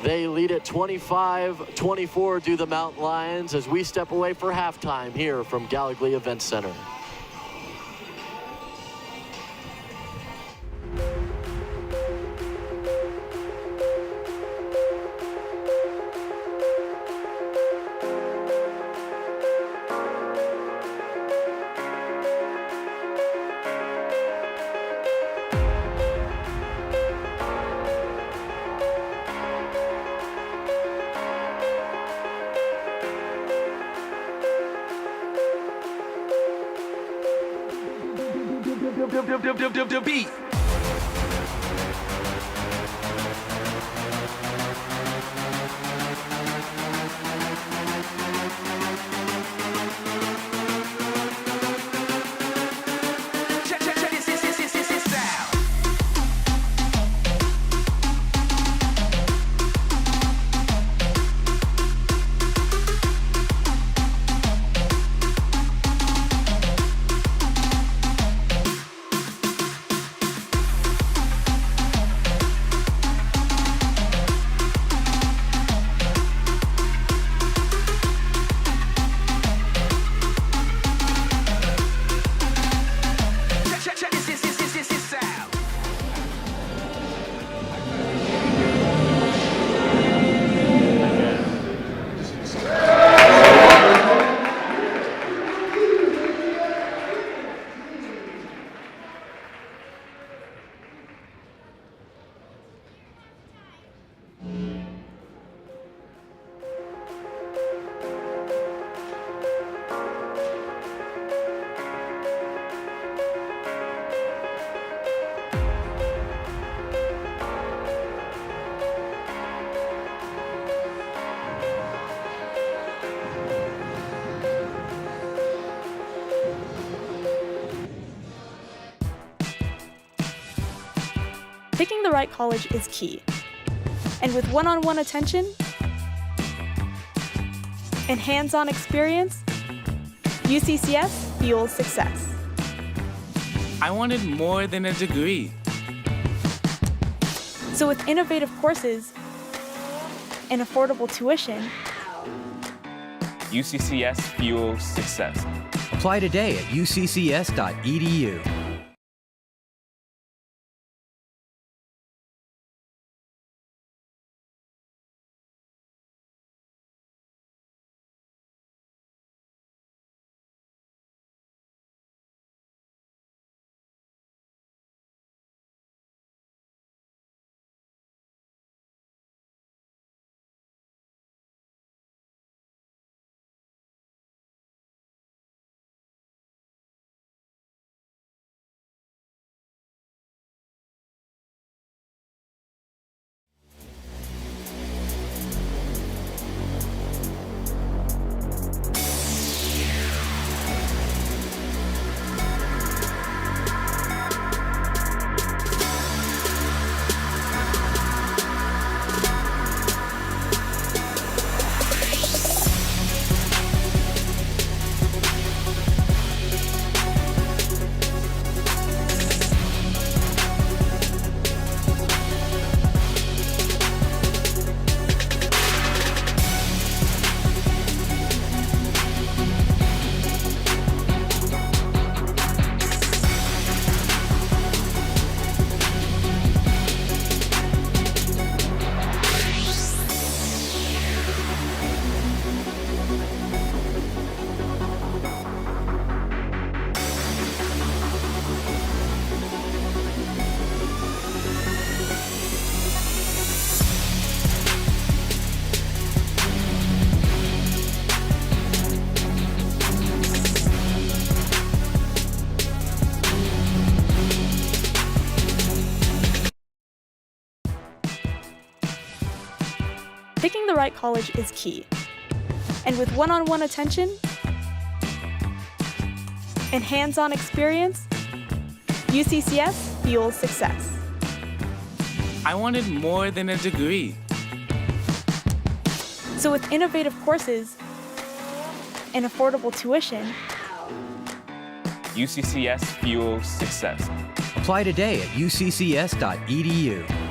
They lead at 25-24 to the Mountain Lions as we step away for halftime here from Gallogly Event Center. The beat. Check this out. Check this out. Picking the right college is key. And with one-on-one attention and hands-on experience, UCCS fuels success. I wanted more than a degree. So with innovative courses and affordable tuition, UCCS fuels success. Apply today at uccs.edu. the right college is key. And with one-on-one attention and hands-on experience, UCCS fuels success. I wanted more than a degree. So with innovative courses and affordable tuition, UCCS fuels success. Apply today at uccs.edu.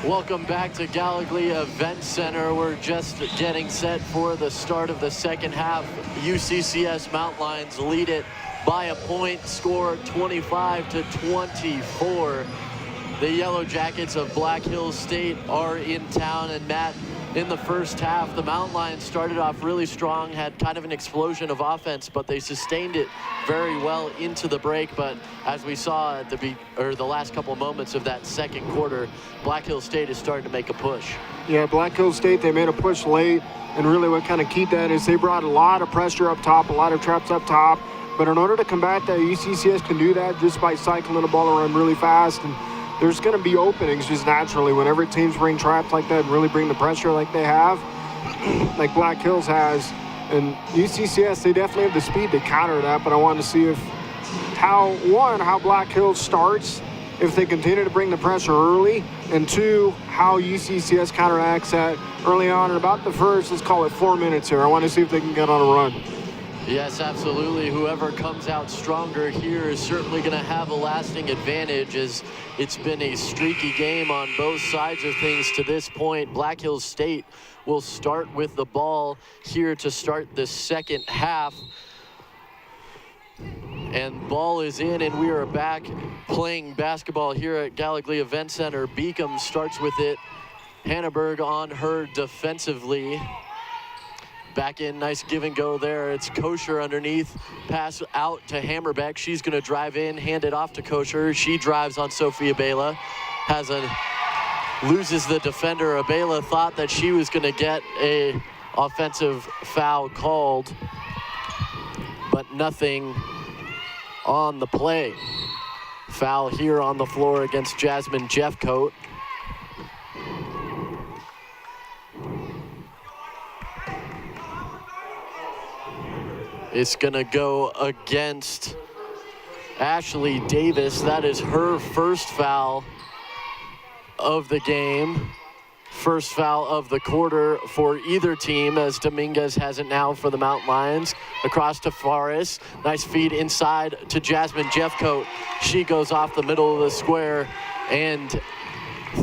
Welcome back to Gallogly Event Center. We're just getting set for the start of the second half. UCCS Mountain Lions lead it by a point, score 25-24. The Yellow Jackets of Black Hills State are in town, and Matt, in the first half, the Mountain Lions started off really strong, had kind of an explosion of offense, but they sustained it very well into the break. But as we saw at the last couple of moments of that second quarter, Black Hills State is starting to make a push. Yeah, Black Hills State, they made a push late, and really what kind of keyed that is they brought a lot of pressure up top, a lot of traps up top. But in order to combat that, UCCS can do that just by cycling the ball around really fast. And there's going to be openings just naturally whenever teams bring traps like that and really bring the pressure like they have, like Black Hills has. And UCCS, they definitely have the speed to counter that, but I want to see how Black Hills starts, if they continue to bring the pressure early, and two, how UCCS counteracts that early on. In about the first, let's call it 4 minutes here. I want to see if they can get on a run. Yes, absolutely. Whoever comes out stronger here is certainly going to have a lasting advantage, as it's been a streaky game on both sides of things to this point. Black Hills State will start with the ball here to start the second half. And ball is in, and we are back playing basketball here at Gallogly Event Center. Beacom starts with it. Hanneberg on her defensively. Back in, nice give and go there. It's Kosher underneath, pass out to Hammerbeck. She's gonna drive in, hand it off to Kosher. She drives on Sophia Bela, loses the defender. Abela thought that she was gonna get a offensive foul called, but nothing on the play. Foul here on the floor against Jasmine Jeffcoat. It's gonna go against Ashley Davis. That is her first foul of the game. First foul of the quarter for either team, as Dominguez has it now for the Mountain Lions. Across to Faris. Nice feed inside to Jasmine Jeffcoat. She goes off the middle of the square and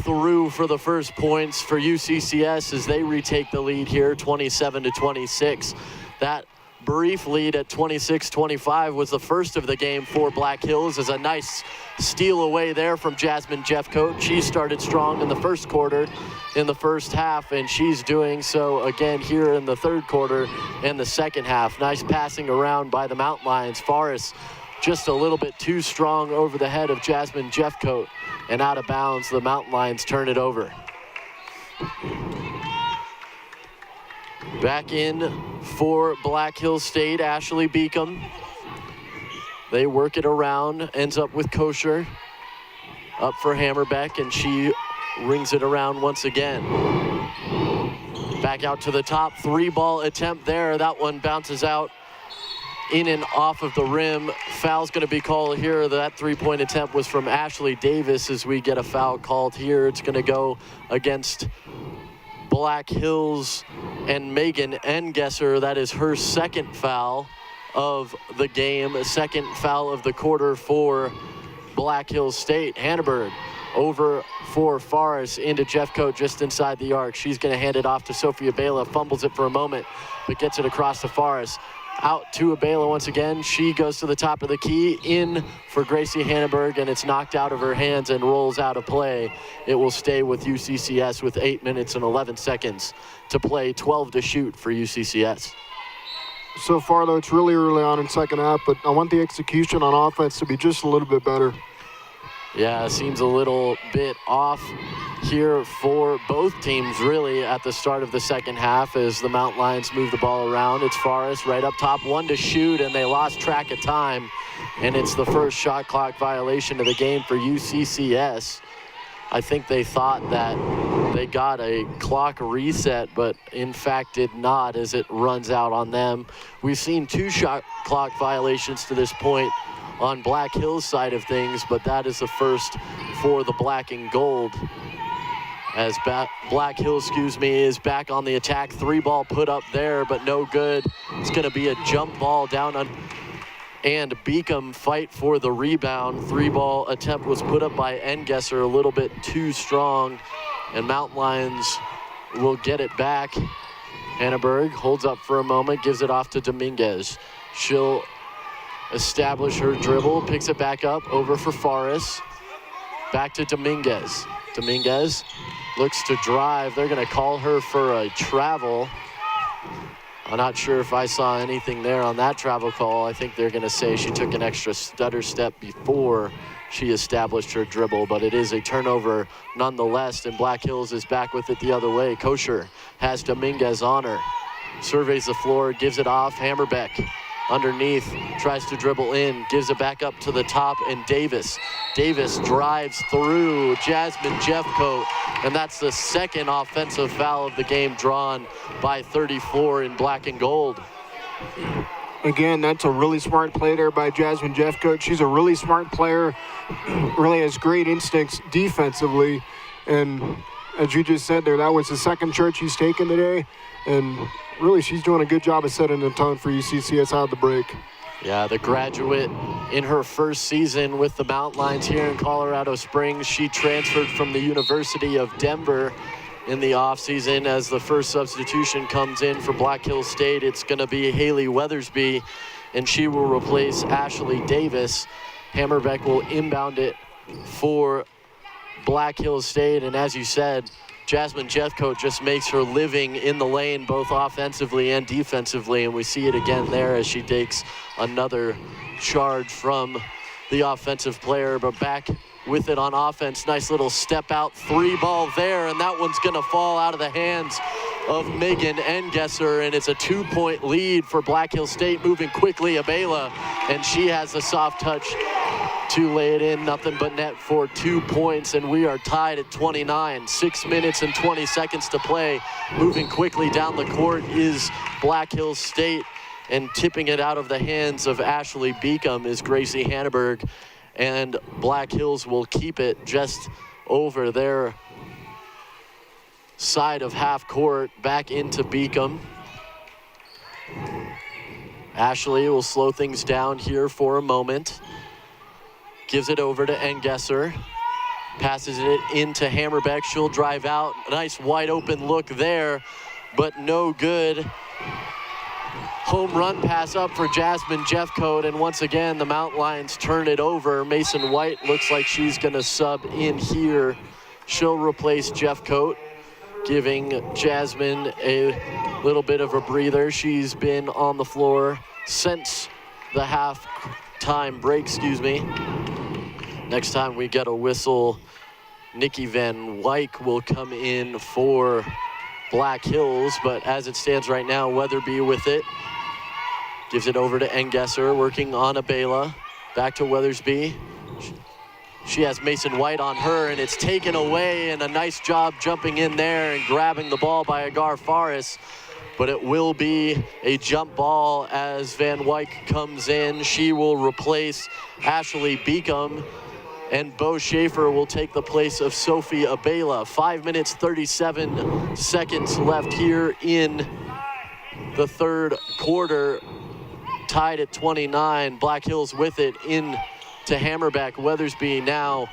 through for the first points for UCCS as they retake the lead here, 27-26. That brief lead at 26-25 was the first of the game for Black Hills, as a nice steal away there from Jasmine Jeffcoat. She started strong in the first quarter, in the first half, and she's doing so again here in the third quarter and the second half. Nice passing around by the Mountain Lions. Forrest just a little bit too strong over the head of Jasmine Jeffcoat, and out of bounds. The Mountain Lions turn it over. Back in for Black Hills State, Ashley Beacom. They work it around, ends up with Kosher. Up for Hammerbeck, and she rings it around once again. Back out to the top, 3-ball attempt there. That one bounces out in and off of the rim. Foul's gonna be called here. That 3-point attempt was from Ashley Davis, as we get a foul called here. It's gonna go against Black Hills and Megan Engesser. That is her second foul of the game, a second foul of the quarter for Black Hills State. Hanneberg over for Faris into Jeffcoat just inside the arc. She's gonna hand it off to Sophia Bela, fumbles it for a moment, but gets it across to Faris. Out to Abela once again. She goes to the top of the key, in for Gracie Hanneberg, and it's knocked out of her hands and rolls out of play. It will stay with UCCS with 8 minutes and 11 seconds to play, 12 to shoot for UCCS. So far, though, it's really early on in second half, but I want the execution on offense to be just a little bit better. Yeah, seems a little bit off here for both teams, really, at the start of the second half as the Mountain Lions move the ball around. It's Forrest right up top, one to shoot, and they lost track of time. And it's the first shot clock violation of the game for UCCS. I think they thought that they got a clock reset, but in fact did not, as it runs out on them. We've seen 2 shot clock violations to this point on Black Hills side of things, but that is the first for the black and gold. As Black Hills, is back on the attack. 3-ball put up there, but no good. It's gonna be a jump ball down on, and Beacom fight for the rebound. 3-ball attempt was put up by Engesser, a little bit too strong, And Mountain Lions will get it back. Hanneberg holds up for a moment, gives it off to Dominguez. She'll establish her dribble, picks it back up, over for Forrest. Back to Dominguez. Dominguez looks to drive. They're going to call her for a travel. I'm not sure if I saw anything there on that travel call. I think they're going to say she took an extra stutter step before she established her dribble, but it is a turnover nonetheless, and Black Hills is back with it the other way. Kosher has Dominguez on her. Surveys the floor, gives it off. Hammerbeck underneath, tries to dribble in, gives it back up to the top, and Davis drives through Jasmine Jeffcoat, and that's the second offensive foul of the game drawn by 34 in black and gold. Again, that's a really smart play there by Jasmine Jeffcoat. She's a really smart player, really has great instincts defensively, and as you just said there, that was the second charge she's taken today, and really she's doing a good job of setting the tone for UCCS out of the break. Yeah, the graduate in her first season with the Mountain Lions here in Colorado Springs. She transferred from the University of Denver in the offseason. As the first substitution comes in for Black Hills State, it's going to be Haley Weathersby, and she will replace Ashley Davis. Hammerbeck will inbound it for Black Hills State, and as you said, Jasmine Jeffcoat just makes her living in the lane, both offensively and defensively, and we see it again there as she takes another charge from the offensive player, but back with it on offense. Nice little step out three ball there, and that one's gonna fall out of the hands of Megan Engesser, and it's a 2-point lead for Black Hills State, moving quickly. Abela, and she has a soft touch to lay it in, nothing but net for 2 points, and we are tied at 29. 6 minutes and 20 seconds to play. Moving quickly down the court is Black Hills State, and tipping it out of the hands of Ashley Beacom is Gracie Hanneberg, and Black Hills will keep it just over their side of half court, back into Beacom. Ashley will slow things down here for a moment. Gives it over to Engesser. Passes it into Hammerbeck. She'll drive out. Nice wide open look there, but no good. Home run pass up for Jasmine Jeffcoat, and once again, the Mountain Lions turn it over. Mason White looks like she's gonna sub in here. She'll replace Jeffcoat, giving Jasmine a little bit of a breather. She's been on the floor since the halftime break, Next time we get a whistle, Nikki Van Wyk will come in for Black Hills, but as it stands right now, Weatherby with it. Gives it over to Engesser, working on Abela. Back to Weathersby. She has Mason White on her, and it's taken away, and a nice job jumping in there and grabbing the ball by Agar Faris. But it will be a jump ball as Van Wyk comes in. She will replace Ashley Beacom, and Bo Schaefer will take the place of Sophie Abela. 5 minutes, 37 seconds left here in the third quarter. Tied at 29. Black Hills with it in to Hammerbeck. Weathersby now,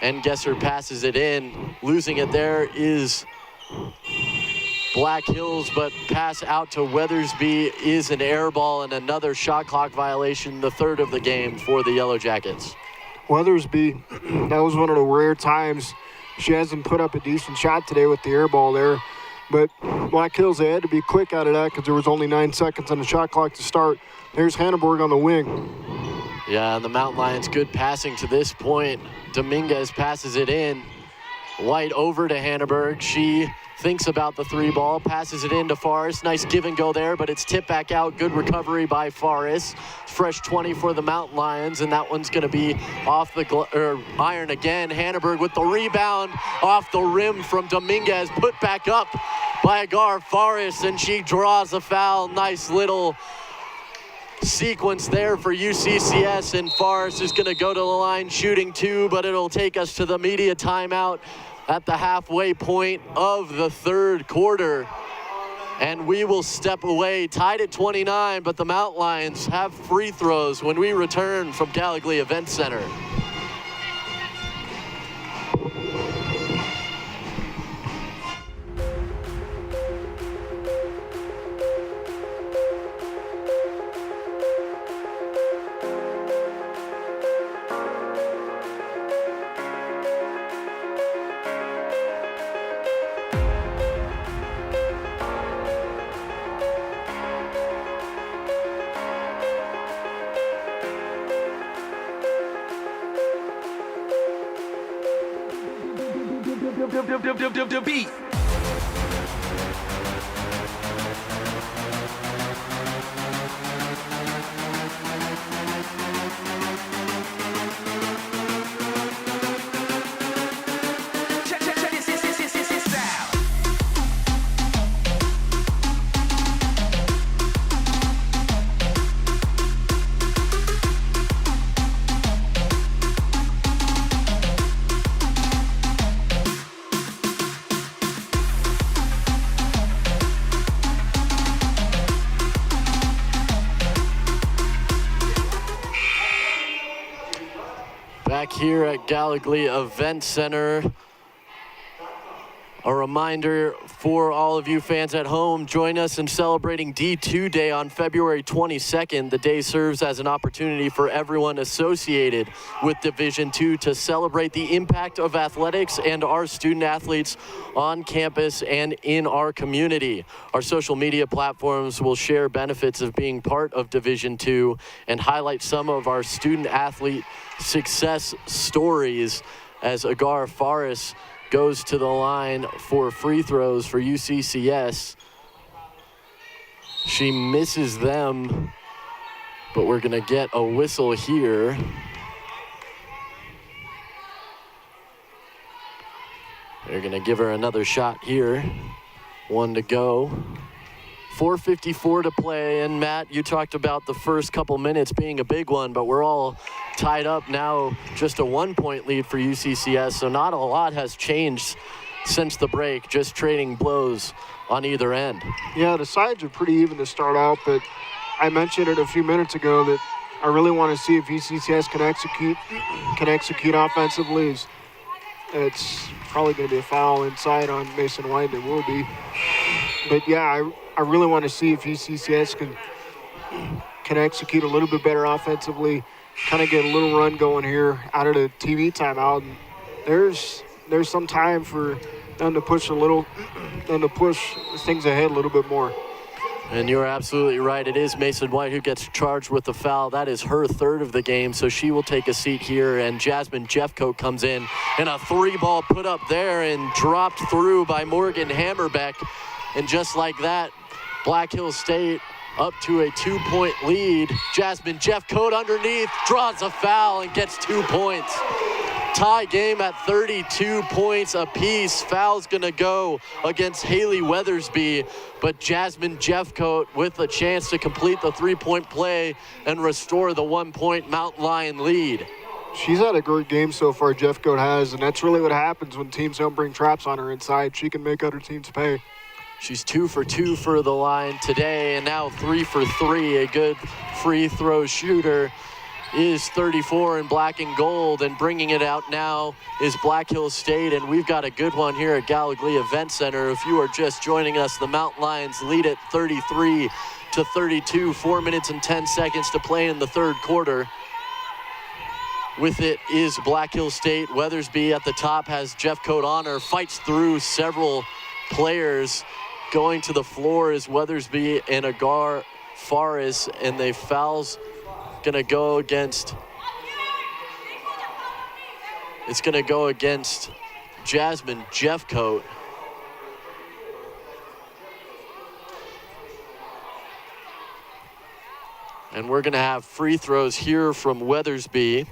and Gesser passes it in. Losing it there is Black Hills, but pass out to Weathersby is an air ball and another shot clock violation, the third of the game for the Yellow Jackets. Weathersby, that was one of the rare times she hasn't put up a decent shot today with the air ball there. But Black Hills, they had to be quick out of that because there was only 9 seconds on the shot clock to start. There's Hanneberg on the wing. Yeah, and the Mountain Lions, good passing to this point. Dominguez passes it in. White over to Hanneberg. She thinks about the three ball, passes it into Forrest. Nice give and go there, but it's tipped back out. Good recovery by Forrest. Fresh 20 for the Mountain Lions, and that one's going to be off the iron again. Hanneberg with the rebound off the rim from Dominguez, put back up by Agar Forrest, and she draws a foul. Nice little sequence there for UCCS, and Forrest is going to go to the line shooting 2, but it'll take us to the media timeout at the halfway point of the third quarter. And we will step away, tied at 29, but the Mountain Lions have free throws when we return from Gallogly Event Center. beat. Check this out. Back here at Gallogly Event Center. A reminder for all of you fans at home, join us in celebrating D2 Day on February 22nd. The day serves as an opportunity for everyone associated with Division II to celebrate the impact of athletics and our student athletes on campus and in our community. Our social media platforms will share benefits of being part of Division II and highlight some of our student athlete success stories as Agar Faris goes to the line for free throws for UCCS. She misses them, but we're gonna get a whistle here. They're gonna give her another shot here. 1 to go. 4:54 to play, and Matt, you talked about the first couple minutes being a big one, but we're all tied up now, just a 1-point lead for UCCS, so not a lot has changed since the break, just trading blows on either end. Yeah, the sides are pretty even to start out, but I mentioned it a few minutes ago that I really want to see if UCCS can execute offensively. It's probably going to be a foul inside on Mason White. It will be. But yeah, I really want to see if UCCS can execute a little bit better offensively, kind of get a little run going here out of the TV timeout. And there's some time for them to push things ahead a little bit more. And you're absolutely right. It is Mason White who gets charged with the foul. That is her third of the game, so she will take a seat here. And Jasmine Jeffcoat comes in, and a 3-ball put up there and dropped through by Morgan Hammerbeck. And just like that, Black Hills State up to a 2-point lead. Jasmine Jeffcoat underneath, draws a foul and gets 2 points. Tie game at 32 points apiece. Foul's gonna go against Haley Weathersby, but Jasmine Jeffcoat with a chance to complete the 3-point play and restore the 1-point Mountain Lion lead. She's had a great game so far, Jeffcoat has, and that's really what happens when teams don't bring traps on her inside. She can make other teams pay. She's 2 for 2 for the line today, and now 3 for 3. A good free throw shooter is 34 in black and gold, and bringing it out now is Black Hills State, and we've got a good one here at Gallogly Event Center. If you are just joining us, the Mountain Lions lead it 33-32, 4 minutes and 10 seconds to play in the third quarter. With it is Black Hills State. Weathersby at the top has Jeffcoat on her, fights through several players. Going to the floor is Weathersby and Agar Faris, and the foul's gonna go against, it's gonna go against Jasmine Jeffcoat. And we're gonna have free throws here from Weathersby.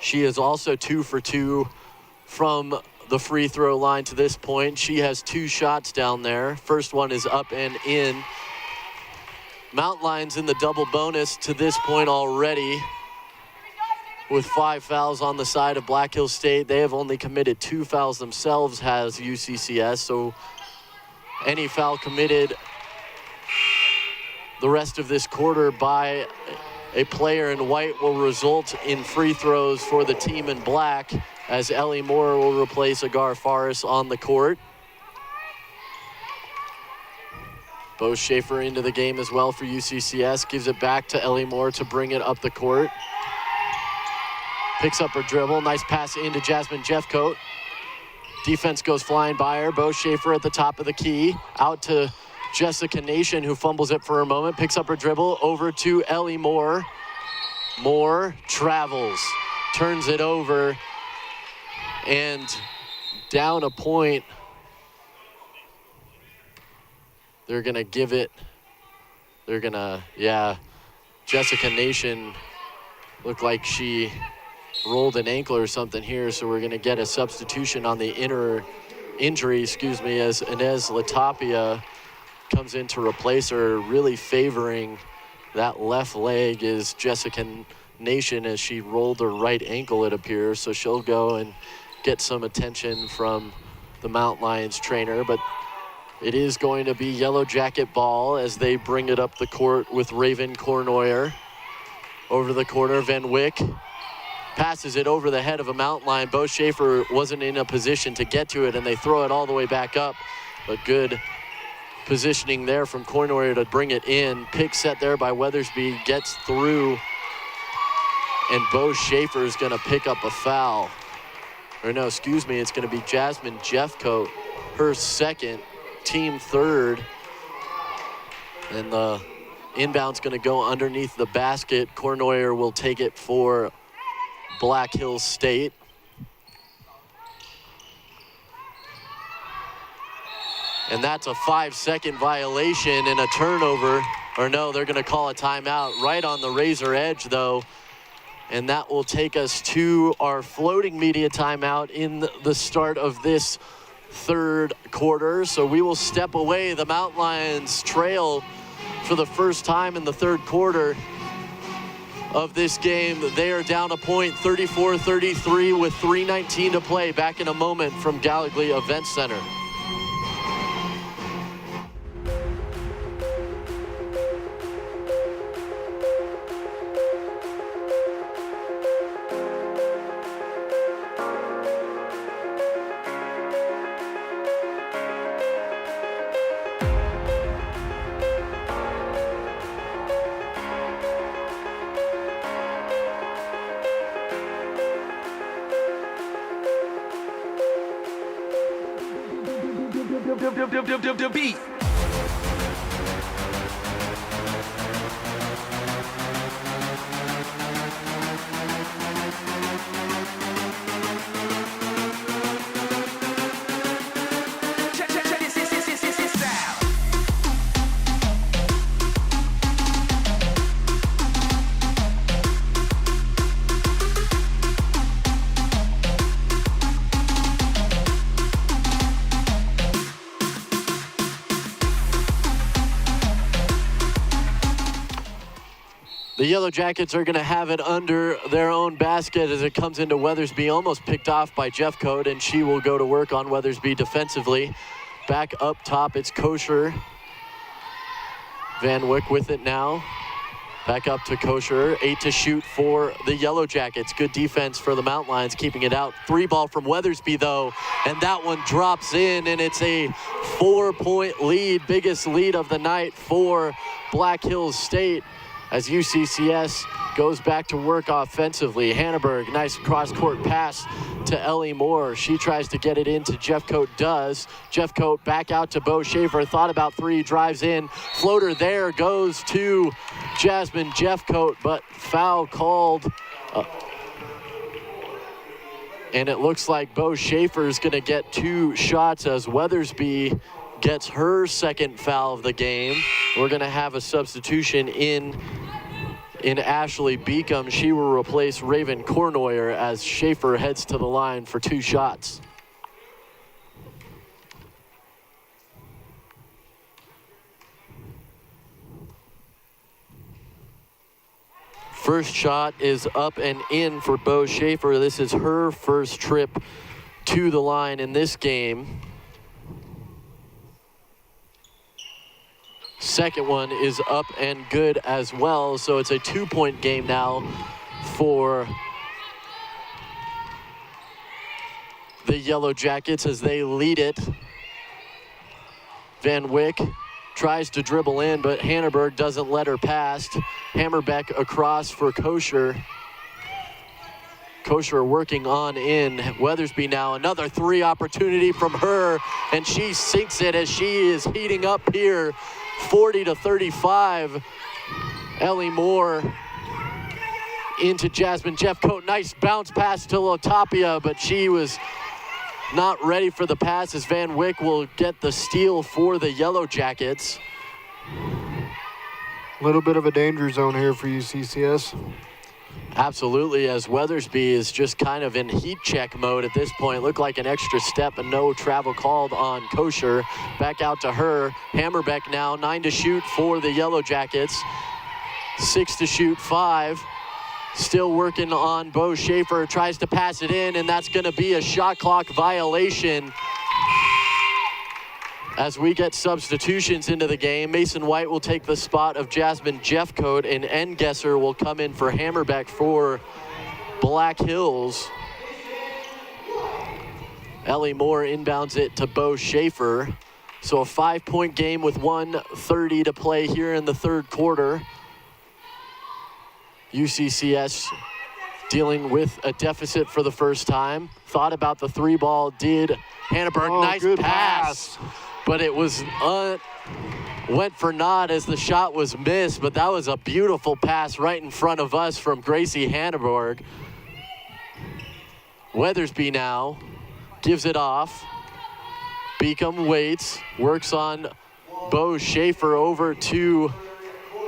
She is also 2 for 2 from the free throw line to this point. She has 2 shots down there. First one is up and in. Mountain Lions in the double bonus to this point already, with 5 fouls on the side of Black Hills State. They have only committed 2 fouls themselves, has UCCS, so any foul committed the rest of this quarter by a player in white will result in free throws for the team in black, as Ellie Moore will replace Agar Faris on the court. Bo Schaefer into the game as well for UCCS, gives it back to Ellie Moore to bring it up the court. Picks up her dribble, nice pass into Jasmine Jeffcoat. Defense goes flying by her. Bo Schaefer at the top of the key, out to Jessica Nation, who fumbles it for a moment, picks up her dribble over to Ellie Moore. Moore travels. turns it over, and down a point. They're gonna give it, Jessica Nation looked like she rolled an ankle or something here, so we're gonna get a substitution on the injury, as Inez Latapia comes in to replace her. Really favoring that left leg is Jessica Nation as she rolled her right ankle, it appears, so she'll go and get some attention from the Mount Lions trainer, but it is going to be Yellow Jacket ball as they bring it up the court with Raven Kornoyer. Over the corner, Van Wyck passes it over the head of a Mount Lion. Bo Schaefer wasn't in a position to get to it, and they throw it all the way back up. But good positioning there from Kornoyer to bring it in. Pick set there by Weathersby, gets through, and Bo Schaefer is going to pick up a foul. It's going to be Jasmine Jeffcoat, her second, team third. And the inbound's going to go underneath the basket. Kornoyer will take it for Black Hills State. And that's a 5-second violation and a turnover. They're going to call a timeout right on the razor edge, though. And that will take us to our floating media timeout in the start of this third quarter. So we will step away. The Mount Lions trail for the first time in the third quarter of this game. They are down a point, 34-33 with 3:19 to play. Back in a moment from Gallogly Event Center. The beat. Check this out. The Yellow Jackets are going to have it under their own basket as it comes into Weathersby, almost picked off by Jeffcoat, and she will go to work on Weathersby defensively. Back up top, it's Kosher. Van Wyck with it now. Back up to Kosher. 8 to shoot for the Yellow Jackets. Good defense for the Mount Lions, keeping it out. 3 ball from Weathersby, though, and that one drops in, and it's a 4-point lead, biggest lead of the night for Black Hills State, as UCCS goes back to work offensively. Hanneberg, nice cross-court pass to Ellie Moore. She tries to get it into Jeffcoat, does. Jeffcoat back out to Bo Schaefer, thought about 3, drives in. Floater there goes to Jasmine Jeffcoat, but foul called. And it looks like Bo Schaefer's gonna get 2 shots as Weathersby gets her second foul of the game. We're gonna have a substitution in Ashley Beacom. She will replace Raven Kornoyer as Schaefer heads to the line for 2 shots. First shot is up and in for Bo Schaefer. This is her first trip to the line in this game. Second one is up and good as well, so it's a 2-point game now for the Yellow Jackets as they lead it. Van Wyck tries to dribble in, but Hanneberg doesn't let her pass. Hammerbeck across for Kosher. Kosher working on in. Weathersby now, another 3 opportunity from her, and she sinks it as she is heating up here. 40-35. Ellie Moore into Jasmine Jeffcoat. Nice bounce pass to Latapia, but she was not ready for the pass as Van Wyck will get the steal for the Yellow Jackets. A little bit of a danger zone here for UCCS. Absolutely, as Weathersby is just kind of in heat check mode at this point. Looked like an extra step and no travel called on Kosher. Back out to her. Hammerbeck now, 9 to shoot for the Yellow Jackets. 6 to shoot, 5. Still working on Bo Schaefer, tries to pass it in, and that's gonna be a shot clock violation. As we get substitutions into the game, Mason White will take the spot of Jasmine Jeffcoat, and Engesser will come in for Hammerbeck for Black Hills. Ellie Moore inbounds it to Bo Schaefer. So a 5-point game with 1:30 to play here in the third quarter. UCCS dealing with a deficit for the first time. Thought about the 3-ball, did Hannahberg. Oh, nice good pass. But it was went for naught as the shot was missed, but that was a beautiful pass right in front of us from Gracie Hannahberg. Weathersby now gives it off. Beacom waits, works on Bo Schaefer over to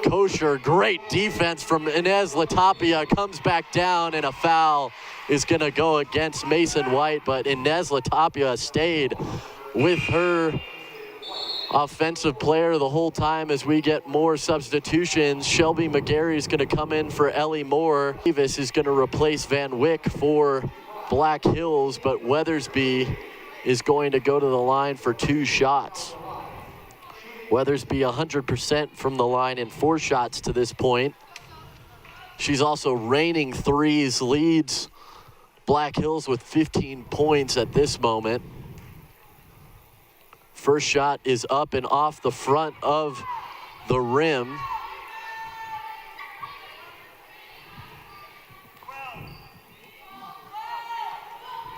Kosher. Great defense from Inez Latapia, comes back down, and a foul is gonna go against Mason White, but Inez Latapia stayed with her offensive player the whole time as we get more substitutions. Shelby McGarry is gonna come in for Ellie Moore. Davis is gonna replace Van Wyck for Black Hills, but Weathersby is going to go to the line for 2 shots. Weathersby 100% from the line in 4 shots to this point. She's also raining threes, leads Black Hills with 15 points at this moment. First shot is up and off the front of the rim.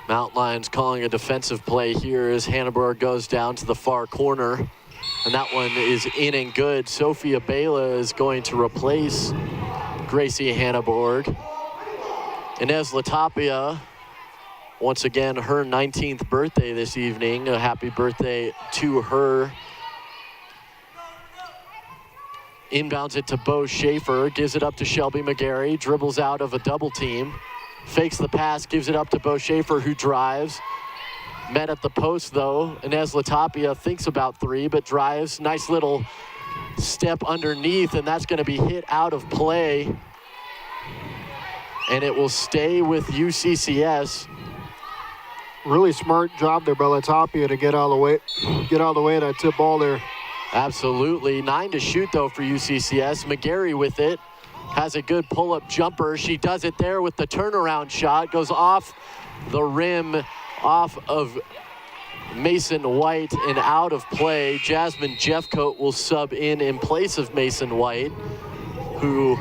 Mount Lions calling a defensive play here as Hannahberg goes down to the far corner. And that one is in and good. Sophia Bela is going to replace Gracie Hannahberg. Inez Latapia, once again, her 19th birthday this evening. A happy birthday to her. Inbounds it to Bo Schaefer, gives it up to Shelby McGarry, dribbles out of a double team, fakes the pass, gives it up to Bo Schaefer, who drives. Met at the post, though. Inez Latapia thinks about 3, but drives. Nice little step underneath, and that's going to be hit out of play. And it will stay with UCCS. Really smart job there by Latapia to get all the way that tip ball there. Absolutely. 9 to shoot, though, for UCCS. McGarry with it. Has a good pull-up jumper. She does it there with the turnaround shot. Goes off the rim, off of Mason White and out of play. Jasmine Jeffcoat will sub in place of Mason White, who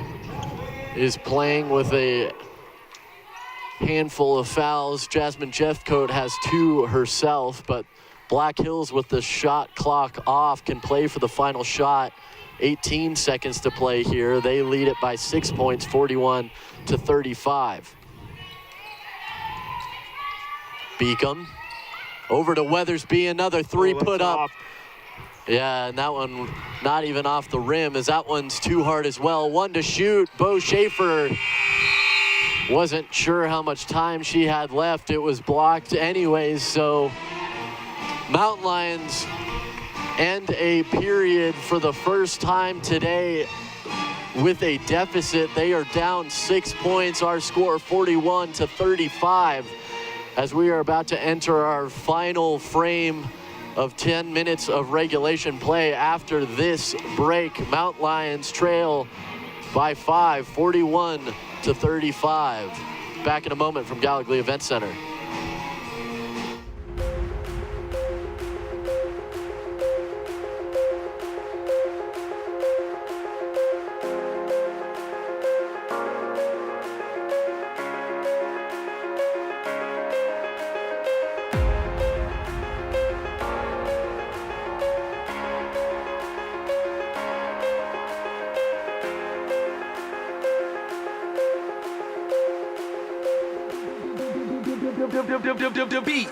is playing with a handful of fouls. Jasmine Jeffcoat has 2 herself, but Black Hills with the shot clock off can play for the final shot. 18 seconds to play here. They lead it by 6 points, 41-35. Beacom over to Weathersby, another 3 put up. Off. Yeah, and that one not even off the rim, as that one's too hard as well. 1 to shoot. Bo Schaefer wasn't sure how much time she had left. It was blocked anyways, so Mountain Lions end a period for the first time today with a deficit. They are down 6 points. Our score 41-35. As we are about to enter our final frame of 10 minutes of regulation play. After this break, Mount Lions trail by 5, 41-35. Back in a moment from Gallogly Event Center. beat.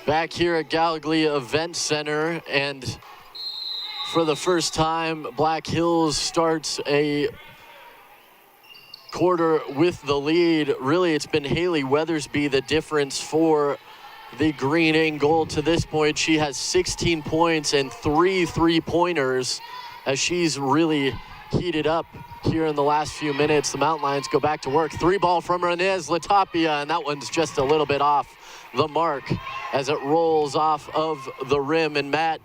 Back here at Gallogly Event Center, and for the first time, Black Hills starts a quarter with the lead. Really, it's been Haley Weathersby the difference for the green and gold to this point. She has 16 points and 3 3-pointers as she's really heated up here in the last few minutes. The Mountain Lions go back to work. 3-ball from Inez Latapia, and that one's just a little bit off the mark as it rolls off of the rim. And Matt,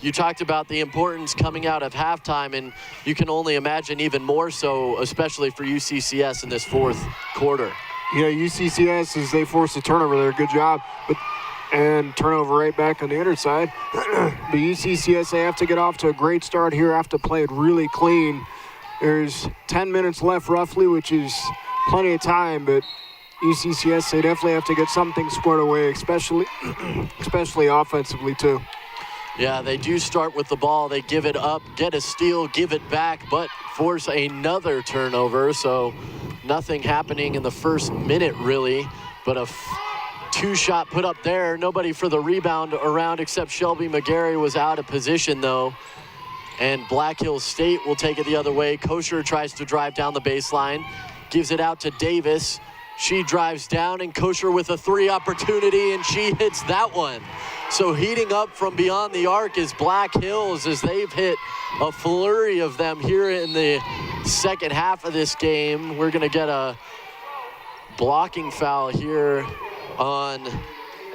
you talked about the importance coming out of halftime, and you can only imagine even more so, especially for UCCS in this fourth quarter. Yeah, UCCS, as they force a turnover there, good job. And turnover right back on the other side. But UCCS, they have to get off to a great start here, have to play it really clean. There's 10 minutes left roughly, which is plenty of time, but UCCS, they definitely have to get something squared away, especially offensively too. Yeah, they do start with the ball. They give it up, get a steal, give it back, but force another turnover. So nothing happening in the first minute really, but a two-shot put up there. Nobody for the rebound around except Shelby McGarry was out of position though. And Black Hills State will take it the other way. Kosher tries to drive down the baseline, gives it out to Davis. She drives down, and Kosher with a 3 opportunity, and she hits that one. So heating up from beyond the arc is Black Hills as they've hit a flurry of them here in the second half of this game. We're gonna get a blocking foul here on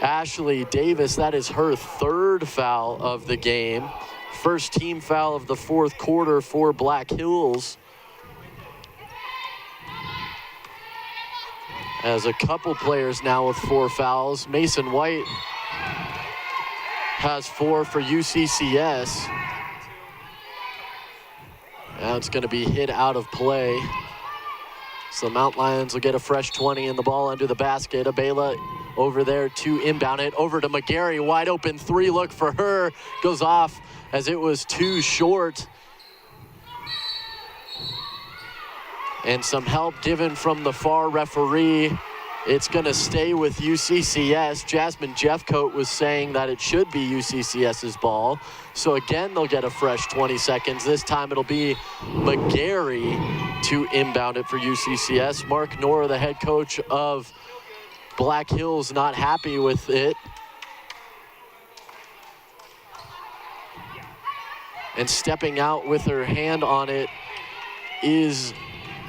Ashley Davis. That is her 3rd foul of the game. First team foul of the fourth quarter for Black Hills. As a couple players now with 4 fouls. Mason White has 4 for UCCS. Now it's going to be hit out of play. So the Mount Lions will get a fresh 20 and the ball under the basket. Abela over there to inbound it. Over to McGarry, wide open 3 look for her. Goes off as it was too short. And some help given from the far referee. It's going to stay with UCCS. Jasmine Jeffcoat was saying that it should be UCCS's ball. So again, they'll get a fresh 20 seconds. This time it'll be McGarry to inbound it for UCCS. Mark Knorr, the head coach of Black Hills, not happy with it. And stepping out with her hand on it is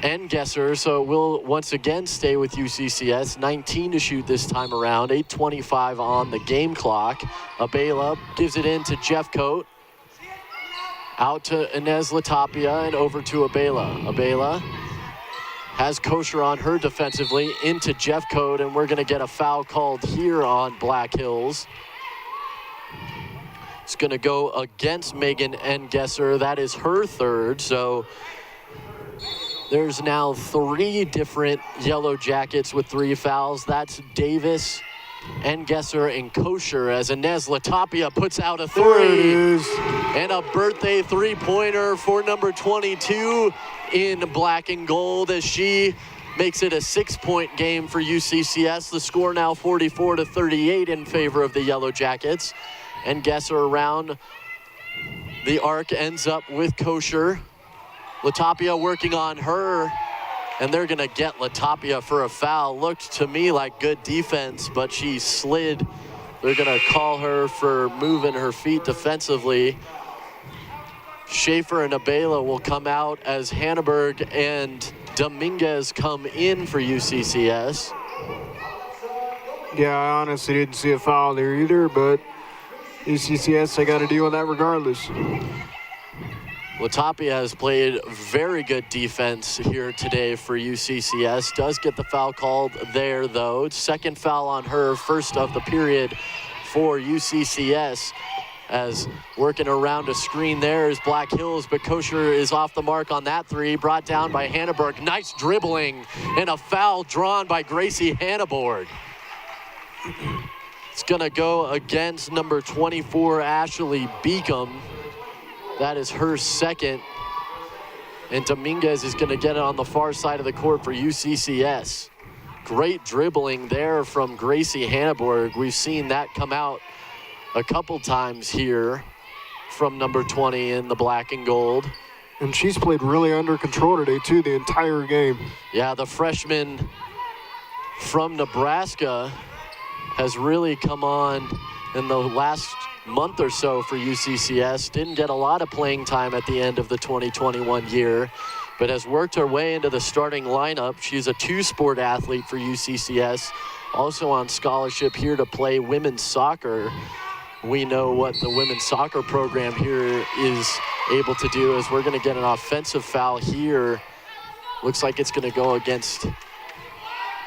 Engesser, so we'll once again stay with UCCS. 19 to shoot this time around, 8:25 on the game clock. Abela gives it in to Jeffcoat. Out to Inez Latapia and over to Abela. Abela has Kosher on her defensively, into Jeffcoat, and we're gonna get a foul called here on Black Hills. It's gonna go against Megan Engesser. That is her 3rd, so there's now 3 different Yellow Jackets with 3 fouls. That's Davis, Engesser, and Kosher as Inez Latapia puts out a 3. And a birthday 3-pointer for number 22 in black and gold as she makes it a 6-point game for UCCS. The score now 44-38 in favor of the Yellow Jackets. Engesser around the arc ends up with Kosher. Latapia working on her, and they're gonna get Latapia for a foul. Looked to me like good defense, but she slid. They're gonna call her for moving her feet defensively. Schaefer and Abela will come out as Hanneberg and Dominguez come in for UCCS. Yeah, I honestly didn't see a foul there either, but UCCS, they got to deal with that regardless. Latapia has played very good defense here today for UCCS. Does get the foul called there, though. Second foul on her, first of the period for UCCS. As working around a screen there is Black Hills, but Kosher is off the mark on that three. Brought down by Hanneberg. Nice dribbling and a foul drawn by Gracie Hanneborg. It's going to go against number 24, Ashley Beacom. That is her second. And Dominguez is going to get it on the far side of the court for UCCS. Great dribbling there from Gracie Hanneborg. We've seen that come out a couple times here from number 20 in the black and gold. And she's played really under control today, too, the entire game. Yeah, the freshman from Nebraska has really come on in the last month or so for UCCS. Didn't get a lot of playing time at the end of the 2021 year, but has worked her way into the starting lineup. She's a two-sport athlete for UCCS, also on scholarship here to play women's soccer. We know what the women's soccer program here is able to do, as we're going to get an offensive foul here. Looks like it's going to go against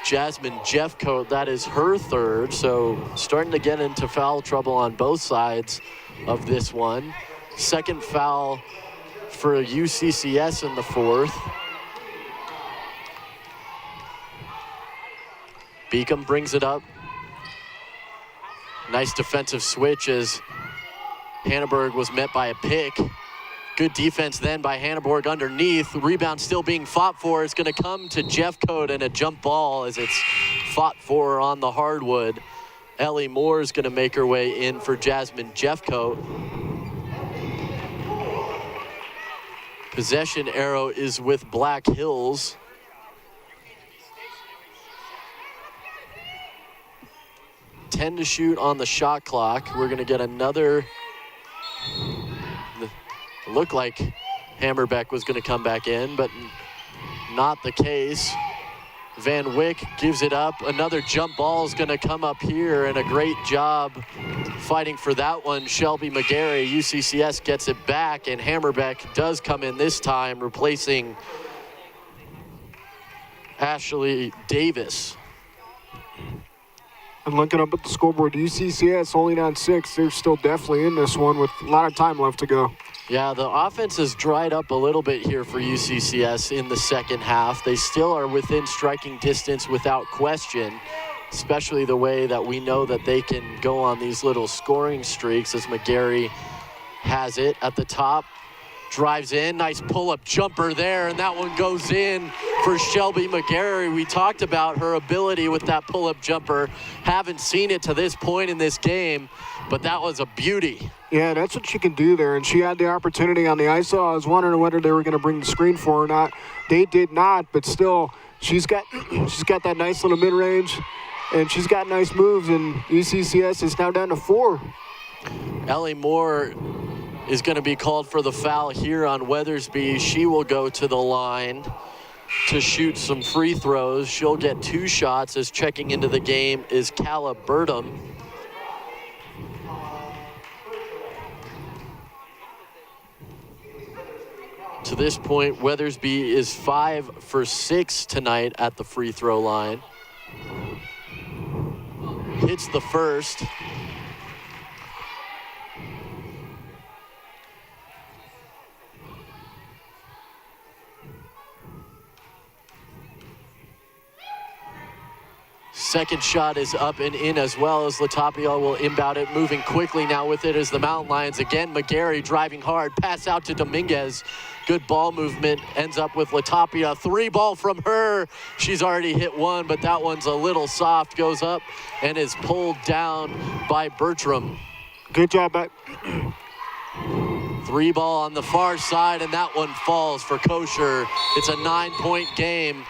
Jasmine Jeffcoat. That is her third, so starting to get into foul trouble on both sides of this one. Second foul for UCCS in the fourth. Beacom brings it up. Nice defensive switch as Hanneberg was met by a pick. Good defense then by Hanneberg underneath. The rebound still being fought for. It's going to come to Jeffcoat and a jump ball as it's fought for on the hardwood. Ellie Moore is going to make her way in for Jasmine Jeffcoat. Possession arrow is with Black Hills. $10 to shoot on the shot clock. We're going to get another. Looked like Hammerbeck was going to come back in, but not the case. Van Wyck gives it up. Another jump ball is going to come up here, and a great job fighting for that one. Shelby McGarry, UCCS gets it back, and Hammerbeck does come in this time, replacing Ashley Davis. And looking up at the scoreboard, UCCS only down 6. They're still definitely in this one with a lot of time left to go. Yeah, the offense has dried up a little bit here for UCCS in the second half. They still are within striking distance without question, especially the way that we know that they can go on these little scoring streaks as McGarry has it at the top. Drives in, nice pull-up jumper there, and that one goes in for Shelby McGarry. We talked about her ability with that pull-up jumper. Haven't seen it to this point in this game, but that was a beauty. Yeah, that's what she can do there, and she had the opportunity on the ISO. I was wondering whether they were going to bring the screen for her or not. They did not, but still, she's got that nice little mid-range, and she's got nice moves, and UCCS is now down to 4. Ellie Moore is going to be called for the foul here on Weathersby. She will go to the line to shoot some free throws. She'll get 2 shots, as checking into the game is Calla Burtham. To this point, Weathersby is 5 for 6 tonight at the free throw line. Hits the first. Second shot is up and in as well, as Latapia will inbound it. Moving quickly now with it is the Mountain Lions. Again, McGarry driving hard. Pass out to Dominguez. Good ball movement. Ends up with Latapia. 3 ball from her. She's already hit 1, but that one's a little soft. Goes up and is pulled down by Bertram. Good job, back. 3 ball on the far side, and that one falls for Kosher. It's a 9-point game.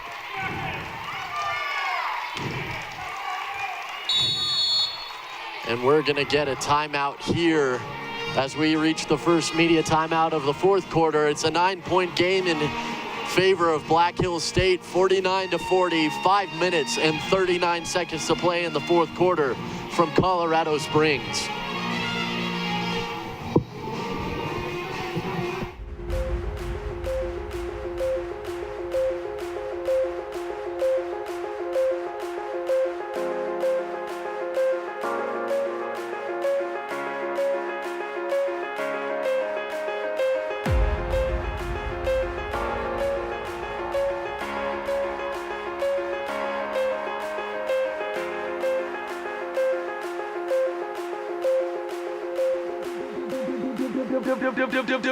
And we're going to get a timeout here As we reach the first media timeout of the fourth quarter, it's a 9-point game in favor of Black Hills State, 49-40, 5 minutes and 39 seconds to play in the fourth quarter from Colorado Springs.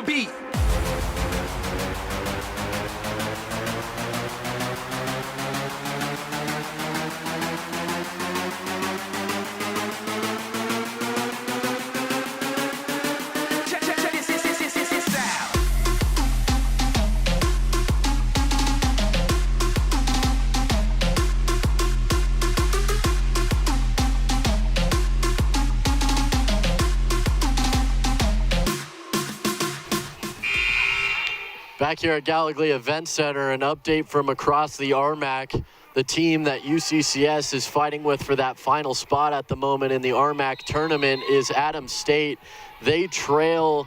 Beat. Check this out. Back here at Gallogly Event Center, an update from across the RMAC. The team that UCCS is fighting with for that final spot at the moment in the RMAC tournament is Adams State. They trail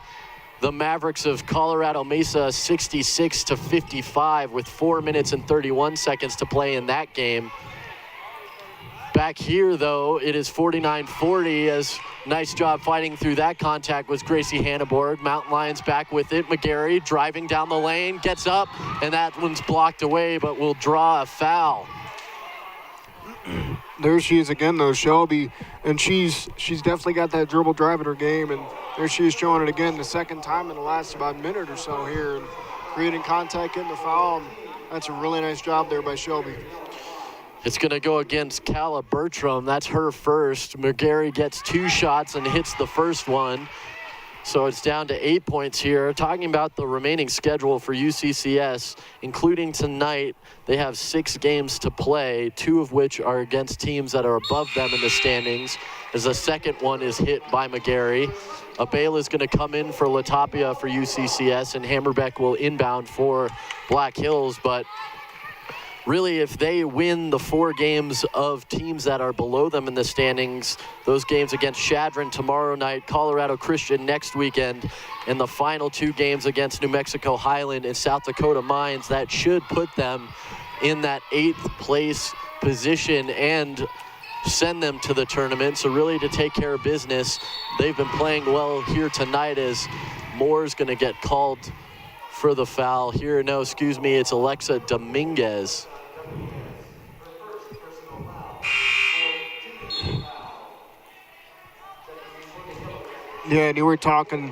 the Mavericks of Colorado Mesa 66-55 with 4 minutes and 31 seconds to play in that game. Back here, though, it is 49-40 as nice job fighting through that contact was Gracie Hanneborg. Mountain Lions back with it. McGarry driving down the lane, gets up, and that one's blocked away, but will draw a foul. There she is again, though, Shelby, and she's definitely got that dribble drive in her game, and there she is showing it again the second time in the last about minute or so here, and creating contact, getting the foul. And that's a really nice job there by Shelby. It's going to go against Calla Bertram. That's her first. McGarry gets 2 shots and hits the first one. So it's down to 8 points here. Talking about the remaining schedule for UCCS, including tonight, they have 6 games to play, 2 of which are against teams that are above them in the standings, as the second one is hit by McGarry. Abela is going to come in for Latapia for UCCS, and Hammerbeck will inbound for Black Hills. But really, if they win the 4 games of teams that are below them in the standings, those games against Chadron tomorrow night, Colorado Christian next weekend, and the final 2 games against New Mexico Highland and South Dakota Mines, that should put them in that 8th place position and send them to the tournament. So really, to take care of business, they've been playing well here tonight as Moore's going to get called for the foul here. No, excuse me, it's Alexa Dominguez. Yeah, and you were talking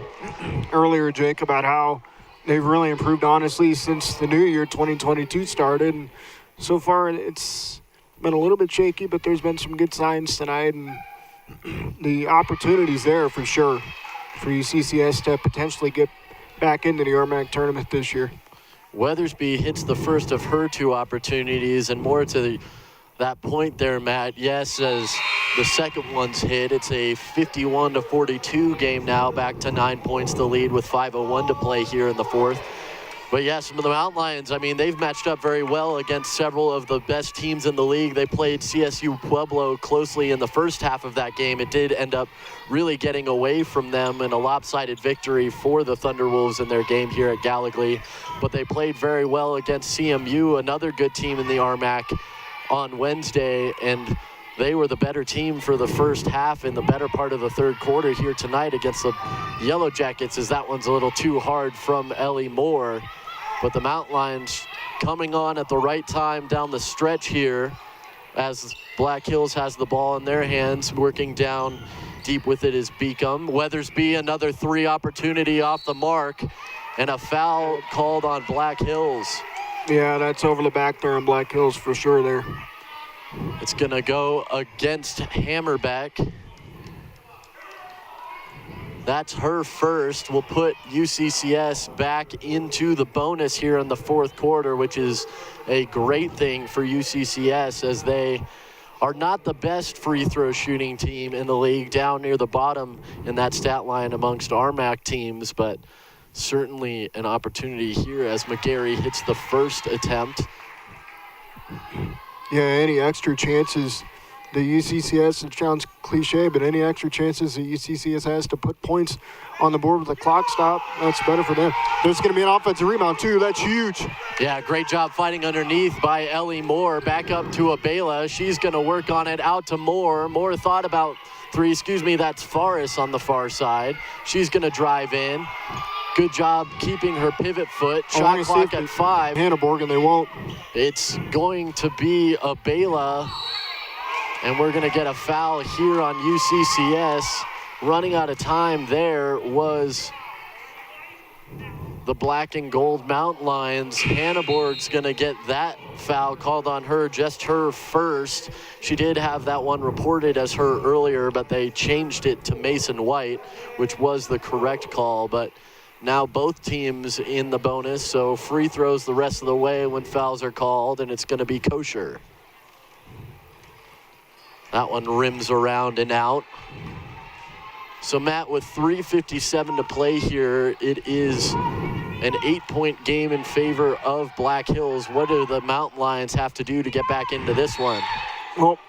earlier, Jake, about how they've really improved, honestly, since the new year 2022 started. And so far, it's been a little bit shaky, but there's been some good signs tonight, and the opportunity's there for sure for UCCS to potentially get back into the RMAC tournament this year. Weathersby hits the first of her 2 opportunities, and more to that point there, Matt. Yes, as the second one's hit, it's a 51-42 game now, back to 9 points to lead with 5:01 to play here in the fourth. But yes, the Mountain Lions, I mean, they've matched up very well against several of the best teams in the league. They played CSU Pueblo closely in the first half of that game. It did end up really getting away from them, and a lopsided victory for the Thunderwolves in their game here at Gallogly. But they played very well against CMU, another good team in the RMAC, on Wednesday, and they were the better team for the first half in the better part of the third quarter here tonight against the Yellow Jackets, as that one's a little too hard from Ellie Moore. But the Mountain Lions coming on at the right time down the stretch here as Black Hills has the ball in their hands. Working down deep with it is Beacom. Weathersby, another 3 opportunity off the mark, and a foul called on Black Hills. Yeah, that's over the back there on Black Hills for sure there. It's going to go against Hammerbeck. That's her first. Will put UCCS back into the bonus here in the fourth quarter, which is a great thing for UCCS as they are not the best free throw shooting team in the league, down near the bottom in that stat line amongst RMAC teams, but certainly an opportunity here as McGarry hits the first attempt. Yeah, any extra chances the UCCS, it sounds cliche, but any extra chances the UCCS has to put points on the board with a clock stop, that's better for them. There's going to be an offensive rebound, too. That's huge. Yeah, great job fighting underneath by Ellie Moore. Back up to Abela. She's going to work on it out to Moore. Moore thought about three. That's Forrest on the far side. She's going to drive in. Good job keeping her pivot foot. Shot clock at 5. Hanneborg, and they won't. It's going to be Abela. And we're going to get a foul here on UCCS. Running out of time there was the black and gold Mountain Lions. Hanneborg's going to get that foul called on her, just her first. She did have that one reported as her earlier, but they changed it to Mason White, which was the correct call. But now both teams in the bonus, so free throws the rest of the way when fouls are called, and it's going to be kosher. That one rims around and out. So Matt, with 3:57 to play here, it is an 8-point game in favor of Black Hills. What do the Mountain Lions have to do to get back into this one? Well,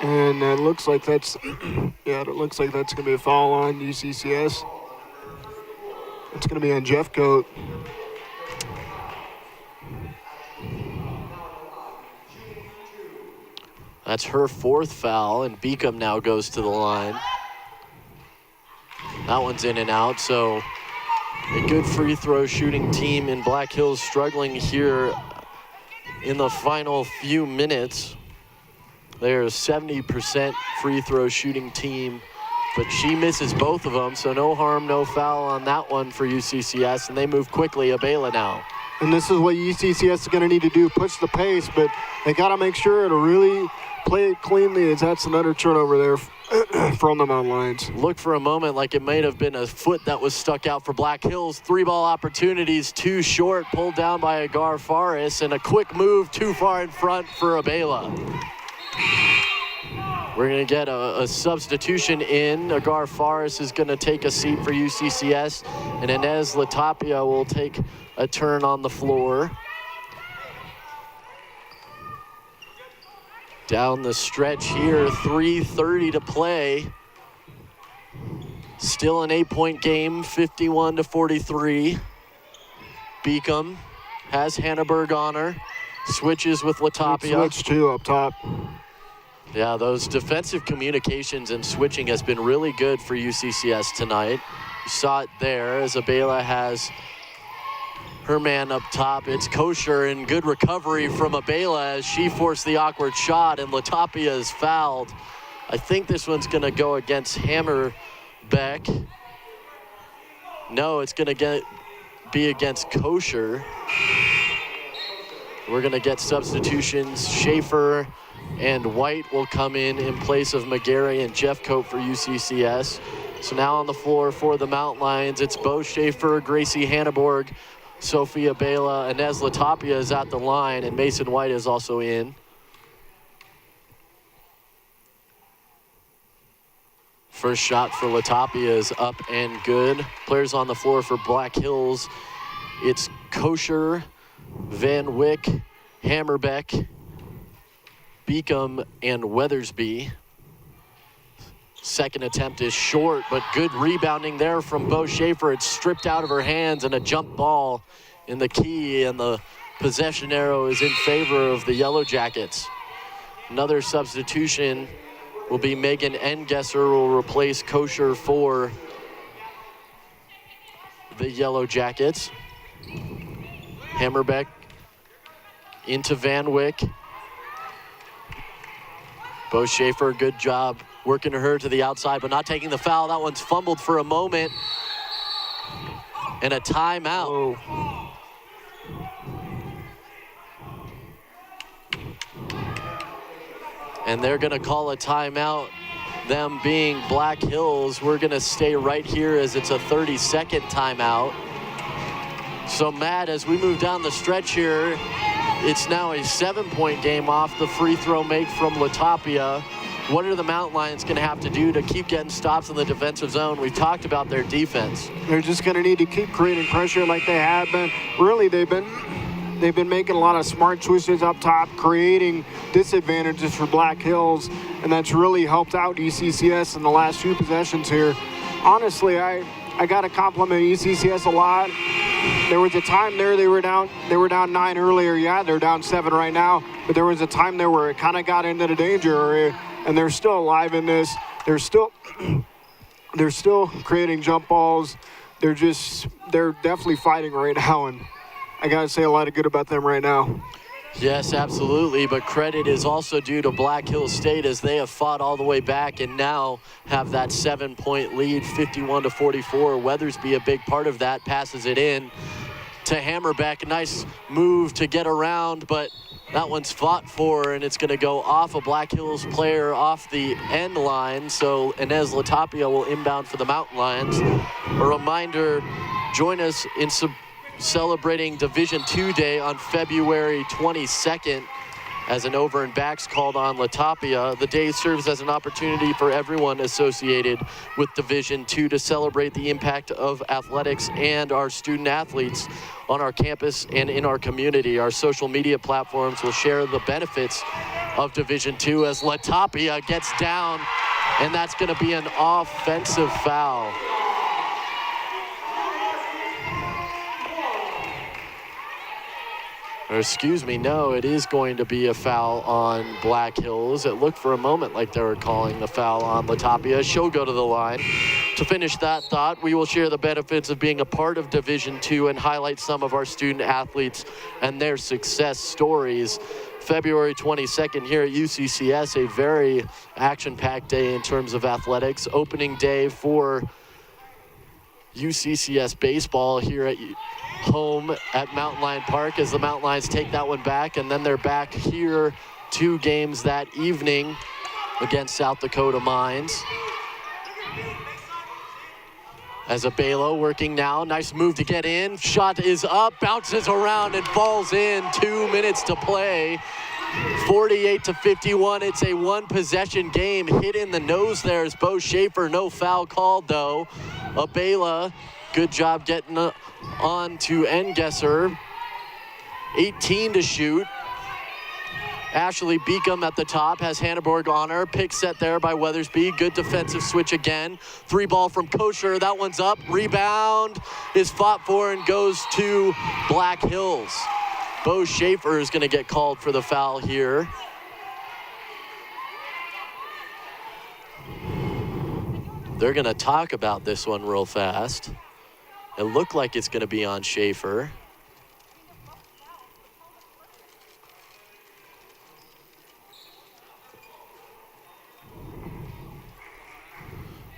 and it looks like that's, it looks like that's going to be a foul on UCCS. It's going to be on Jeffcoat. That's her fourth foul, and Beacom now goes to the line. That one's in and out, so a good free throw shooting team in Black Hills struggling here in the final few minutes. They're a 70% free throw shooting team, but she misses both of them, so no harm, no foul on that one for UCCS, and they move quickly. Abela now. And this is what UCCS is going to need to do, push the pace, but they got to make sure to really play it cleanly, as that's another turnover there from the Mountain Lions. Look for a moment like it might have been a foot that was stuck out for Black Hills. 3-ball opportunities, too short, pulled down by Agar Faris, and a quick move too far in front for Abela. We're going to get a substitution in. Agar Faris is going to take a seat for UCCS, and Inez Latapia will take a turn on the floor. Down the stretch here, 3:30 to play. Still an 8-point game, 51-43. Beacom has Hanneborg on her. Switches with Latapia. Switch too up top. Yeah, those defensive communications and switching has been really good for UCCS tonight. You saw it there as Abela has her man up top. It's kosher, and good recovery from Abela as she forced the awkward shot, and Latapia is fouled. I think this one's going to go against Hammerbeck. No, it's going to be against Kosher. We're going to get substitutions. Schaefer and White will come in place of McGarry and Jeffcoat for UCCS. So now on the floor for the Mountain Lions, it's Bo Schaefer, Gracie Hanneborg, Sophia Abela, Inez Latapia is at the line, and Mason White is also in. First shot for Latapia is up and good. Players on the floor for Black Hills, it's Kosher, Van Wyck, Hammerbeck, Beacom, and Weathersby. Second attempt is short, but good rebounding there from Bo Schaefer. It's stripped out of her hands, and a jump ball in the key, and the possession arrow is in favor of the Yellow Jackets. Another substitution will be Megan Engesser, will replace Kosher for the Yellow Jackets. Hammerbeck into Van Wyck. Bo Schaefer, good job working her to the outside, but not taking the foul. That one's fumbled for a moment. And a timeout. Oh. And they're gonna call a timeout, them being Black Hills. We're gonna stay right here as it's a 30-second timeout. So Matt, as we move down the stretch here, it's now a 7-point game off the free throw make from Latapia. What are the Mountain Lions going to have to do to keep getting stops in the defensive zone? We've talked about their defense. They're just going to need to keep creating pressure like they have been. Really, they've been making a lot of smart choices up top, creating disadvantages for Black Hills, and that's really helped out UCCS in the last few possessions here. Honestly, I got to compliment UCCS a lot. There was a time there they were down 9 earlier. Yeah, they're down 7 right now, but there was a time there where it kind of got into the danger area, and they're still alive in this. They're still creating jump balls. They're definitely fighting right now, and I gotta say a lot of good about them right now. Yes, absolutely, but credit is also due to Black Hills State as they have fought all the way back and now have that 7-point lead, 51-44. Weathersby, a big part of that, passes it in to Hammerbeck. Nice move to get around, but that one's fought for, and it's going to go off a Black Hills player off the end line. So Inez Latapia will inbound for the Mountain Lions. A reminder, join us in celebrating Division II Day on February 22nd as an over and backs called on Latapia. The day serves as an opportunity for everyone associated with Division II to celebrate the impact of athletics and our student athletes on our campus and in our community. Our social media platforms will share the benefits of Division II as Latapia gets down, and that's going to be an offensive foul. Or excuse me, no, it is going to be a foul on Black Hills. It looked for a moment like they were calling the foul on Latapia. She'll go to the line. To finish that thought, we will share the benefits of being a part of Division II and highlight some of our student athletes and their success stories. February 22nd here at UCCS, a very action-packed day in terms of athletics. Opening day for UCCS baseball here at home at Mountain Lion Park as the Mountain Lions take that one back, and then they're back here 2 games that evening against South Dakota Mines. As Abelo working now, nice move to get in. Shot is up, bounces around and falls in. 2 minutes to play. 48-51, it's a 1-possession game. Hit in the nose there is Bo Schaefer. No foul called though. Abela, good job getting on to Engesser. 18 to shoot. Ashley Beacom at the top has Hanneborg on her. Pick set there by Weathersby. Good defensive switch again. 3 ball from Kosher. That one's up. Rebound is fought for and goes to Black Hills. Bo Schaefer is going to get called for the foul here. They're going to talk about this one real fast. It looked like it's going to be on Schaefer.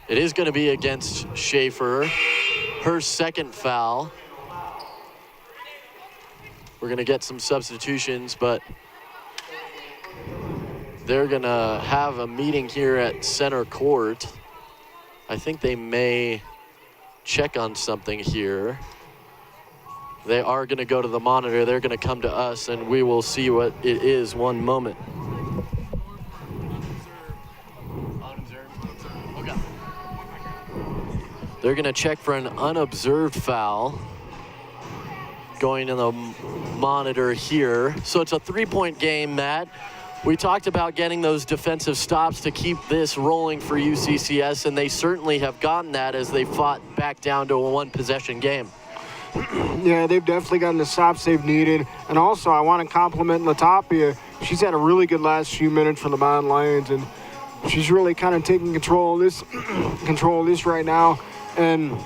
It is going to be against Schaefer, her second foul. We're going to get some substitutions, but they're going to have a meeting here at center court. I think they may check on something here. They are going to go to the monitor. They're going to come to us, and we will see what it is. One moment. Okay. They're going to check for an unobserved foul. Going to the monitor here. So it's a 3-point game, Matt. We talked about getting those defensive stops to keep this rolling for UCCS, and they certainly have gotten that as they fought back down to a 1-possession game. Yeah, they've definitely gotten the stops they've needed. And also, I want to compliment Latapia. She's had a really good last few minutes for the Mountain Lions, and she's really kind of taking control of this right now. And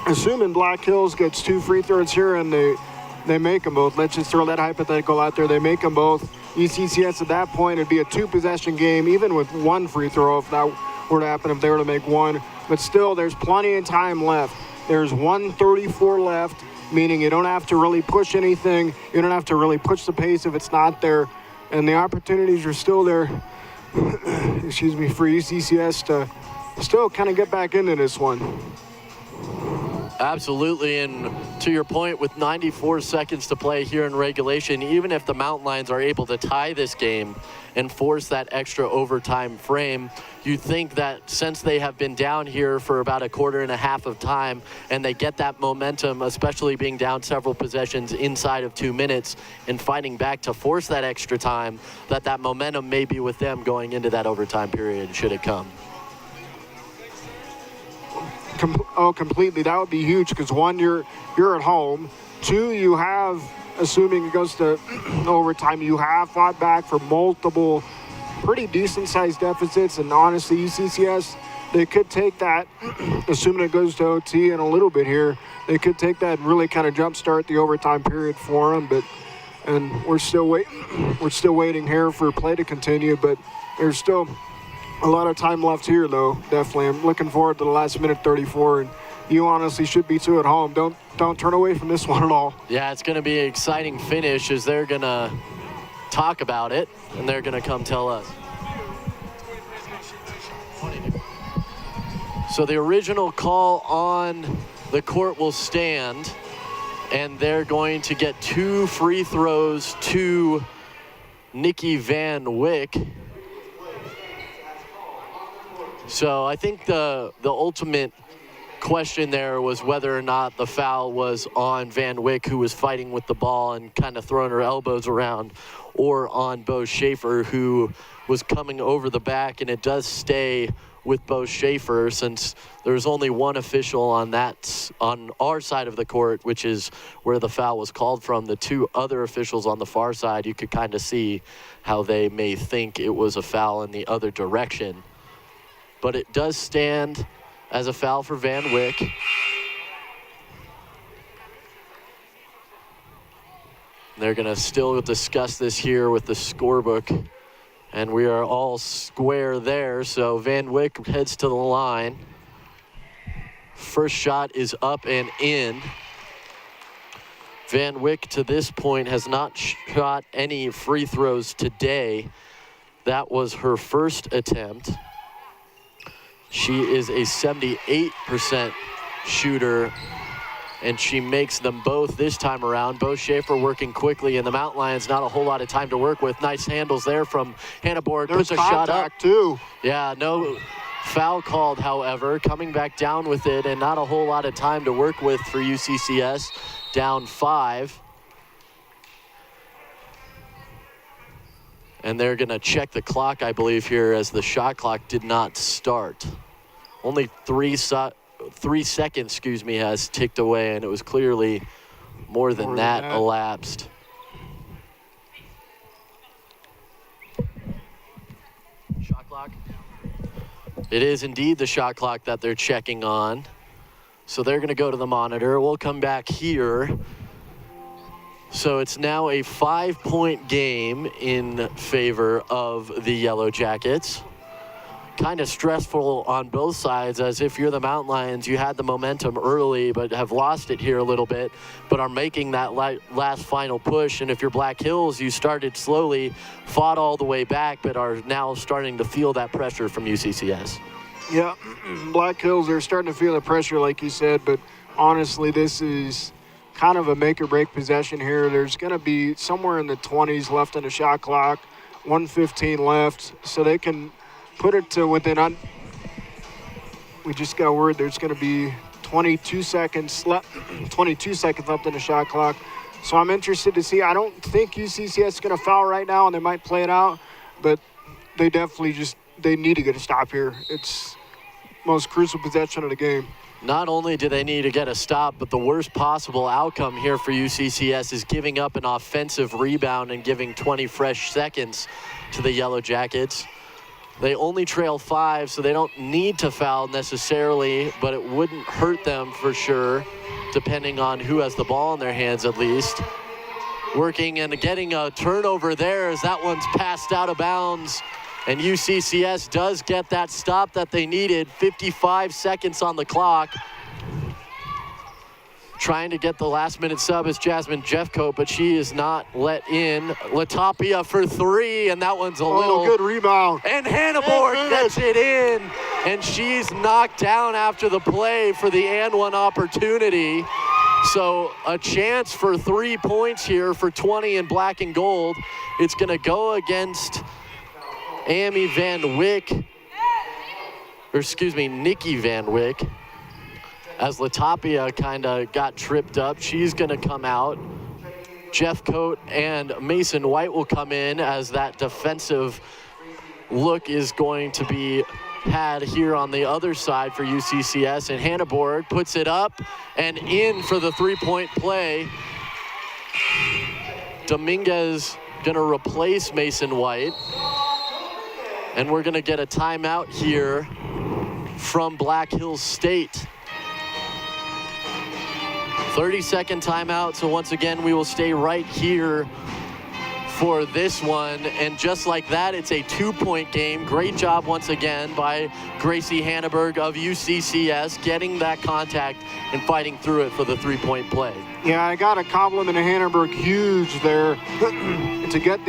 assuming Black Hills gets 2 free throws here and they make them both. Let's just throw that hypothetical out there. They make them both. UCCS at that point, it'd be a 2-possession game, even with 1 free throw if that were to happen, if they were to make 1. But still, there's plenty of time left. There's 1:34 left, meaning you don't have to really push anything. You don't have to really push the pace if it's not there. And the opportunities are still there, excuse me, for UCCS to still kind of get back into this one. Absolutely, and to your point, with 94 seconds to play here in regulation, even if the Mountain Lions are able to tie this game and force that extra overtime frame, you'd think that since they have been down here for about a quarter and a half of time and they get that momentum, especially being down several possessions inside of 2 minutes and fighting back to force that extra time, that momentum may be with them going into that overtime period should it come. Completely. That would be huge because one, you're at home. Two, you have, assuming it goes to overtime, you have fought back for multiple pretty decent-sized deficits, and honestly, UCCS, they could take that, assuming it goes to OT in a little bit here, they could take that and really kind of jumpstart the overtime period for them. And we're still waiting here for play to continue, but there's still a lot of time left here, though. Definitely, I'm looking forward to the last minute 34, and you honestly should be too at home. Don't turn away from this one at all. Yeah, it's going to be an exciting finish as they're going to talk about it, and they're going to come tell us. So the original call on the court will stand, and they're going to get 2 free throws to Nikki Van Wyck. So I think the ultimate question there was whether or not the foul was on Van Wyck, who was fighting with the ball and kind of throwing her elbows around, or on Bo Schaefer, who was coming over the back, and it does stay with Bo Schaefer since there's only one official on our side of the court, which is where the foul was called from. The 2 other officials on the far side, you could kind of see how they may think it was a foul in the other direction. But it does stand as a foul for Van Wyck. They're going to still discuss this here with the scorebook, and we are all square there. So Van Wyck heads to the line. First shot is up and in. Van Wyck to this point has not shot any free throws today. That was her first attempt. She is a 78% shooter, and she makes them both this time around. Bo Schaefer working quickly, and the Mountain Lions not a whole lot of time to work with. Nice handles there from Hannah Borg. Puts a shot up. Too. Yeah, no foul called, however. Coming back down with it, and not a whole lot of time to work with for UCCS. Down 5. And they're going to check the clock, I believe, here, as the shot clock did not start. Only 3 seconds, has ticked away, and it was clearly more than that elapsed. Shot clock? It is indeed the shot clock that they're checking on. So they're going to go to the monitor. We'll come back here. So it's now a 5-point game in favor of the Yellow Jackets. Kind of stressful on both sides, as if you're the Mountain Lions, you had the momentum early but have lost it here a little bit, but are making that last final push. And if you're Black Hills, you started slowly, fought all the way back, but are now starting to feel that pressure from UCCS. Yeah, Black Hills, they're starting to feel the pressure, like you said, but honestly, this is kind of a make-or-break possession here. There's going to be somewhere in the 20s left in the shot clock, 1:15 left, so they can put it to within. We just got word there's going to be 22 seconds left in the shot clock. So I'm interested to see. I don't think UCCS is going to foul right now, and they might play it out, but they definitely they need to get a stop here. It's most crucial possession of the game. Not only do they need to get a stop, but the worst possible outcome here for UCCS is giving up an offensive rebound and giving 20 fresh seconds to the Yellow Jackets. They only trail 5, so they don't need to foul necessarily, but it wouldn't hurt them for sure, depending on who has the ball in their hands at least. Working and getting a turnover there as that one's passed out of bounds. And UCCS does get that stop that they needed. 55 seconds on the clock. Trying to get the last-minute sub is Jasmine Jeffcoat, but she is not let in. Latapia for three, and that one's a little... good rebound. And Hannah Borg gets it in, and she's knocked down after the play for the and one opportunity. So a chance for 3 points here for 20 in black and gold. It's going to go against Amy Van Wyck, or excuse me, Nikki Van Wyck. As Latapia kind of got tripped up, she's going to come out. Jeffcoat and Mason White will come in as that defensive look is going to be had here on the other side for UCCS. And Hannah Borg puts it up and in for the three-point play. Dominguez going to replace Mason White. And we're going to get a timeout here from Black Hills State. 30-second timeout, so once again, we will stay right here for this one. And just like that, it's a 2-point game. Great job once again by Gracie Hanneberg of UCCS, getting that contact and fighting through it for the three-point play. Yeah, I got a compliment to Hanneberg, huge there to get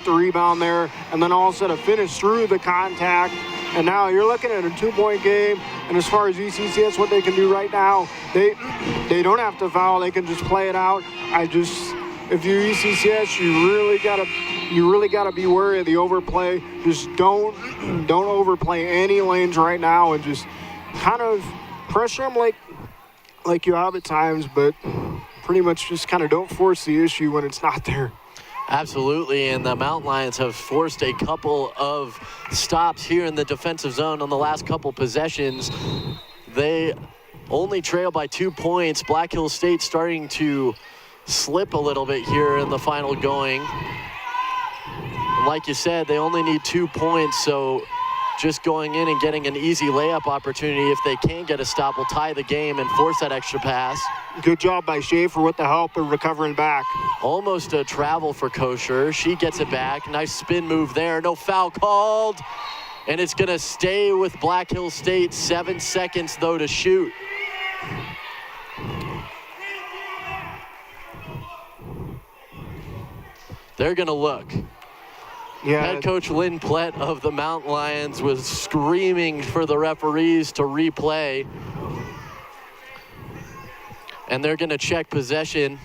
the rebound there, and then also to finish through the contact. And now you're looking at a 2-point game, and as far as UCCS, what they can do right now, they don't have to foul, they can just play it out. If you're UCCS, you really gotta be wary of the overplay. Just don't overplay any lanes right now, and just kind of pressure them like you have at times, but pretty much just kind of don't force the issue when it's not there. Absolutely, and the Mountain Lions have forced a couple of stops here in the defensive zone on the last couple possessions. They only trail by 2 points. Black Hills State starting to slip a little bit here in the final going. And like you said, they only need 2 points, so just going in and getting an easy layup opportunity, if they can get a stop, will tie the game and force that extra pass. Good job by Schaefer with the help of recovering back. Almost a travel for Kosher. She gets it back. Nice spin move there. No foul called. And it's going to stay with Black Hills State. 7 seconds, though, to shoot. They're going to look. Yeah. Head coach Lynn Plett of the Mountain Lions was screaming for the referees to replay. And they're going to check possession.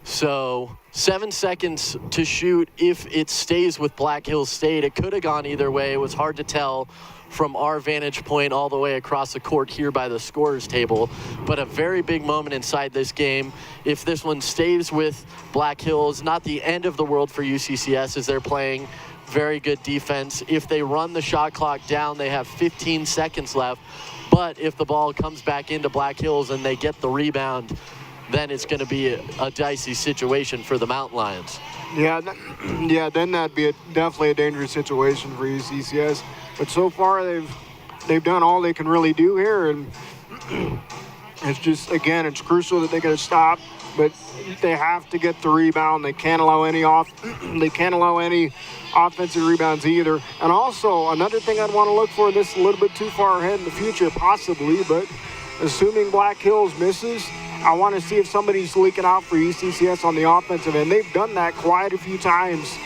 So 7 seconds to shoot if it stays with Black Hills State. It could have gone either way. It was hard to tell from our vantage point all the way across the court here by the scorer's table. But a very big moment inside this game. If this one stays with Black Hills, not the end of the world for UCCS as they're playing very good defense. If they run the shot clock down, they have 15 seconds left. But if the ball comes back into Black Hills and they get the rebound, then it's going to be a dicey situation for the Mountain Lions. Yeah, then that'd be definitely a dangerous situation for UCCS. But so far, they've done all they can really do here, and it's just, again, it's crucial that they get a stop. But they have to get the rebound. They can't allow any offensive rebounds either. And also, another thing I'd want to look for, this a little bit too far ahead in the future, possibly, but assuming Black Hills misses, I want to see if somebody's leaking out for UCCS on the offensive end. They've done that quite a few times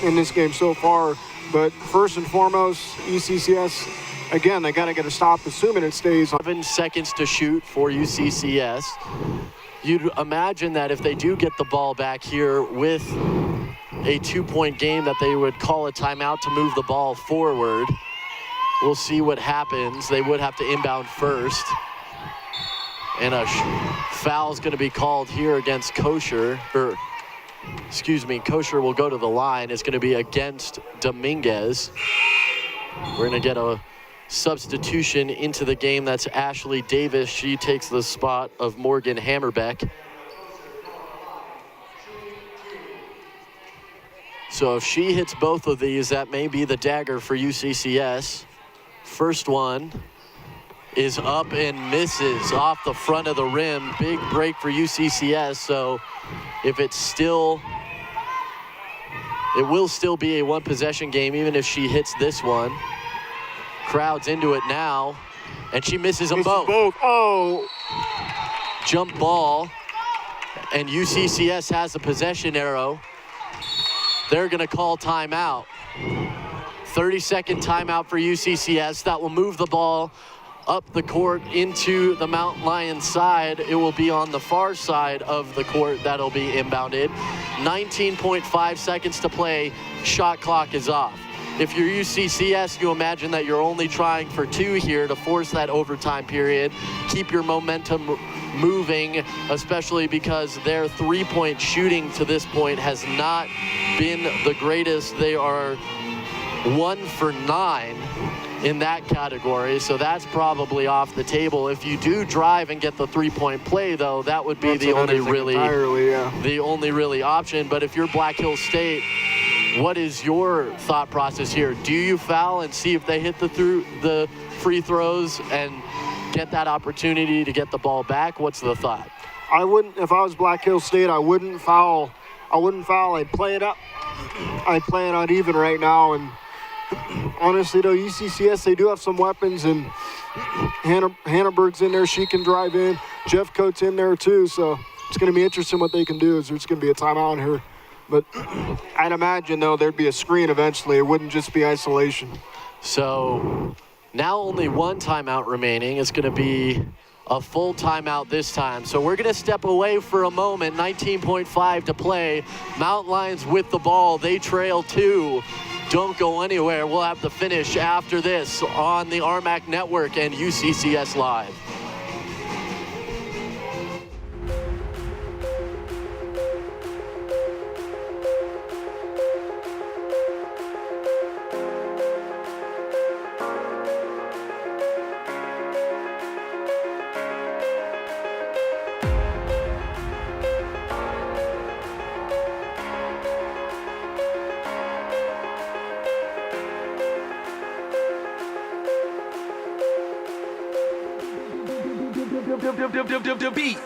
in this game so far. But first and foremost, UCCS, again, they got to get a stop, assuming it stays on. 7 seconds to shoot for UCCS. You'd imagine that if they do get the ball back here with a 2-point game, that they would call a timeout to move the ball forward. We'll see what happens. They would have to inbound first. And a foul is going to be called here against Kosher. Kosher will go to the line. It's going to be against Dominguez. We're going to get a substitution into the game. That's Ashley Davis. She takes the spot of Morgan Hammerbeck. So if she hits both of these, that may be the dagger for UCCS. First one is up and misses off the front of the rim. Big break for UCCS. So if it's still, it will still be a 1-possession game, even if she hits this one. Crowd's into it now, And she misses them Misses both. Oh, Jump ball. And UCCS has the possession arrow. They're going to call timeout. 30-second timeout for UCCS. That will move the ball up the court into the Mountain Lions side. It will be on the far side of the court that'll be inbounded. 19.5 seconds to play. Shot clock is off. If you're UCCS, you imagine that you're only trying for 2 here to force that overtime period. Keep your momentum moving, especially because their three-point shooting to this point has not been the greatest. They are 1 for 9 in that category, so that's probably off the table. If you do drive and get the three-point play, though, that would be the only really option. But if you're Black Hills State, what is your thought process here? Do you foul and see if they hit the free throws and get that opportunity to get the ball back? What's the thought? I wouldn't. If I was Black Hills State, I wouldn't foul. I'd play it up. I'd play it out even right now. And honestly, though, UCCS, they do have some weapons, and Hannahberg's in there. She can drive in. Jeff Coates in there, too. So it's going to be interesting what they can do. There's going to be a timeout here. But I'd imagine, though, there'd be a screen eventually. It wouldn't just be isolation. So now only 1 timeout remaining. It's going to be a full timeout this time. So we're going to step away for a moment. 19.5 to play. Mountain Lions with the ball. They trail 2. Don't go anywhere. We'll have the finish after this on the RMAC Network and UCCS Live. The beat.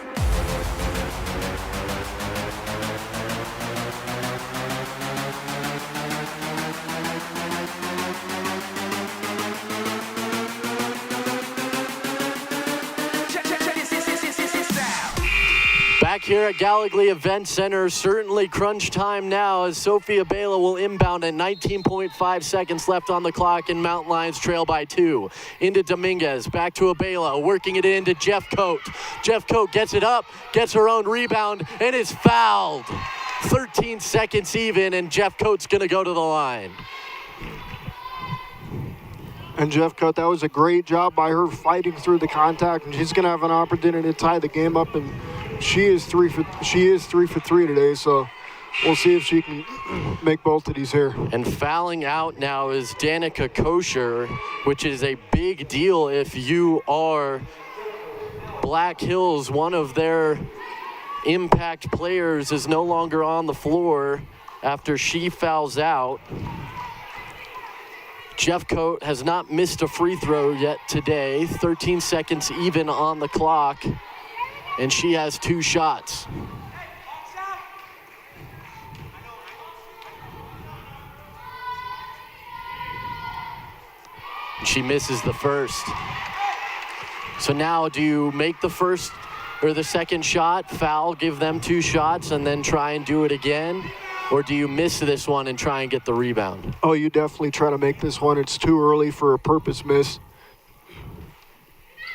Back here at Gallogly Event Center, certainly crunch time now as Sophia Bela will inbound at 19.5 seconds left on the clock and Mountain Lions trail by 2. Into Dominguez, back to Abela, working it into Jeff Coate. Jeff Coate gets it up, gets her own rebound, and is fouled. 13 seconds even, and Jeff Coate's gonna go to the line. And Jeff Coate, that was a great job by her fighting through the contact, and she's gonna have an opportunity to tie the game up, and she is 3 for 3 today, so we'll see if she can make both of these here. And fouling out now is Danica Kosher, which is a big deal if you are Black Hills. One of their impact players is no longer on the floor after she fouls out. Jeff Coate has not missed a free throw yet today. 13 seconds even on the clock. And she has 2 shots. She misses the first. So now do you make the first or the second shot, foul, give them 2 shots, and then try and do it again? Or do you miss this one and try and get the rebound? Oh, you definitely try to make this one. It's too early for a purpose miss.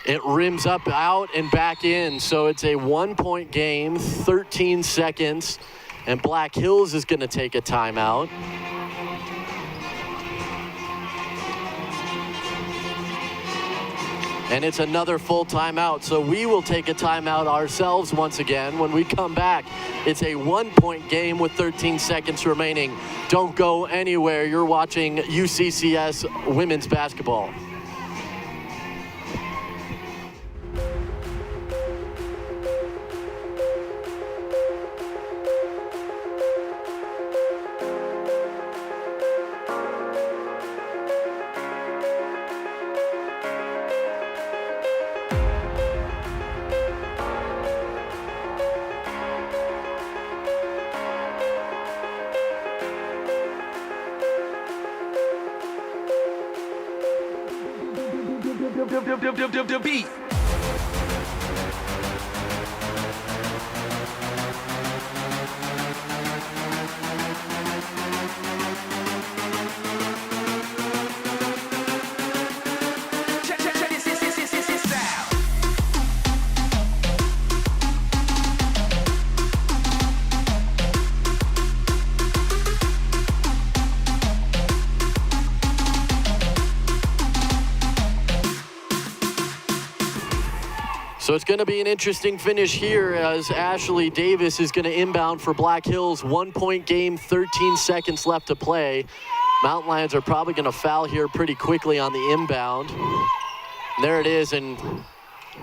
It rims up, out, and back in. So it's a 1-point game, 13 seconds, and Black Hills is going to take a timeout. And it's another full timeout. So we will take a timeout ourselves once again. When we come back, it's a 1-point game with 13 seconds remaining. Don't go anywhere. You're watching UCCS women's basketball. beat. So it's going to be an interesting finish here as Ashley Davis is going to inbound for Black Hills. 1 point game, 13 seconds left to play. Mountain Lions are probably going to foul here pretty quickly on the inbound. There it is, and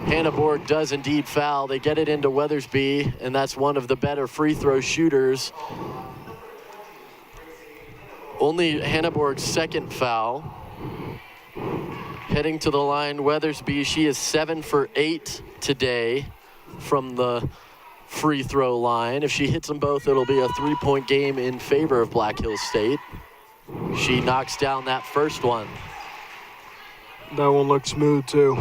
Hannah Borg does indeed foul. They get it into Weathersby, and that's one of the better free throw shooters. Only Hannah Borg's second foul. Heading to the line, Weathersby, she is 7 for 8 today from the free throw line. If she hits them both, it'll be a 3-point game in favor of Black Hills State. She knocks down that first one. That one looks smooth too.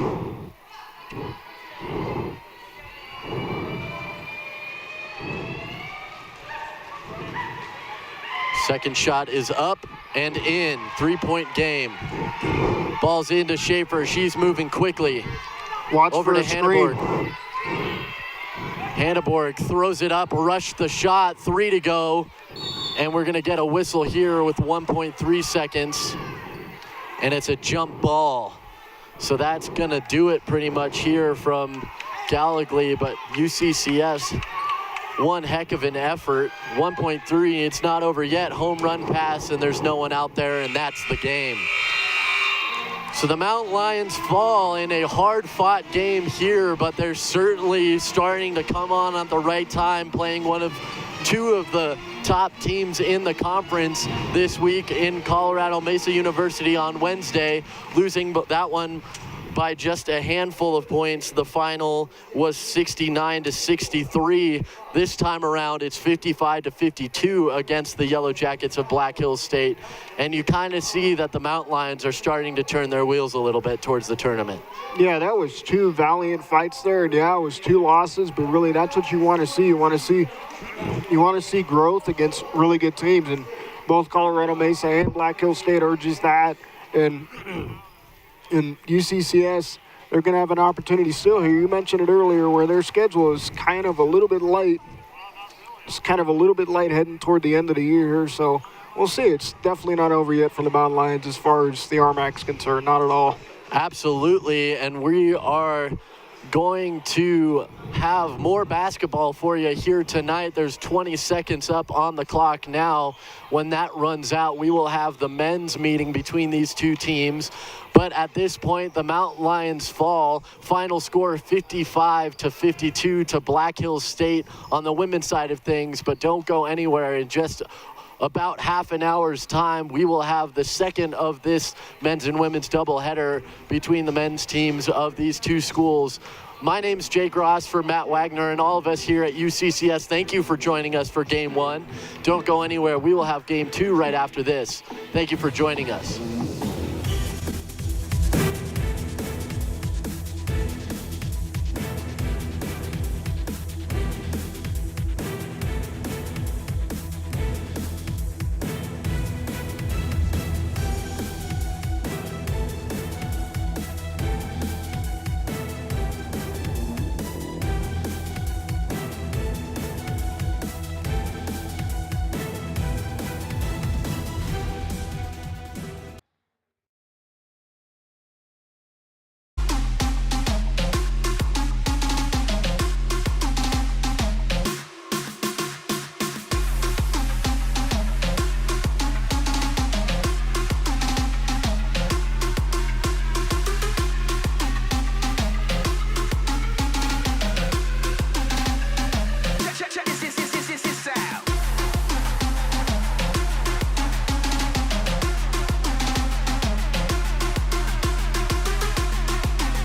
Second shot is up and in. 3-point game. Ball's into Schaefer. She's moving quickly. Watch over for to a screen. Hannah Borg throws it up, rushed the shot, 3 to go. And we're gonna get a whistle here with 1.3 seconds. And it's a jump ball. So that's gonna do it pretty much here from Gallogly, but UCCS, one heck of an effort. 1.3, it's not over yet. Home run pass, and there's no one out there, and that's the game. So the Mountain Lions fall in a hard-fought game here, but they're certainly starting to come on at the right time, playing two of the top teams in the conference this week in Colorado Mesa University on Wednesday, losing that one by just a handful of points. The final was 69-63. This time around, it's 55-52 against the Yellow Jackets of Black Hills State. And you kind of see that the Mountain Lions are starting to turn their wheels a little bit towards the tournament. Yeah, that was 2 valiant fights there. Yeah, it was 2 losses, but really that's what you want to see. You want to see growth against really good teams, and both Colorado Mesa and Black Hills State urges that. And in UCCS, they're going to have an opportunity still here. You mentioned it earlier where their schedule is kind of a little bit light. It's kind of a little bit light heading toward the end of the year. So we'll see. It's definitely not over yet for the Mountain Lions as far as the RMAC's concerned. Not at all. Absolutely. And we are going to have more basketball for you here tonight. There's 20 seconds up on the clock now. When that runs out, we will have the men's meeting between these two teams. But at this point, the Mountain Lions fall. Final score 55-52 to Black Hills State on the women's side of things. But don't go anywhere. In just about half an hour's time, we will have the second of this men's and women's doubleheader between the men's teams of these two schools. My name's Jake Ross for Matt Wagner and all of us here at UCCS. Thank you for joining us for Game 1. Don't go anywhere. We will have Game 2 right after this. Thank you for joining us.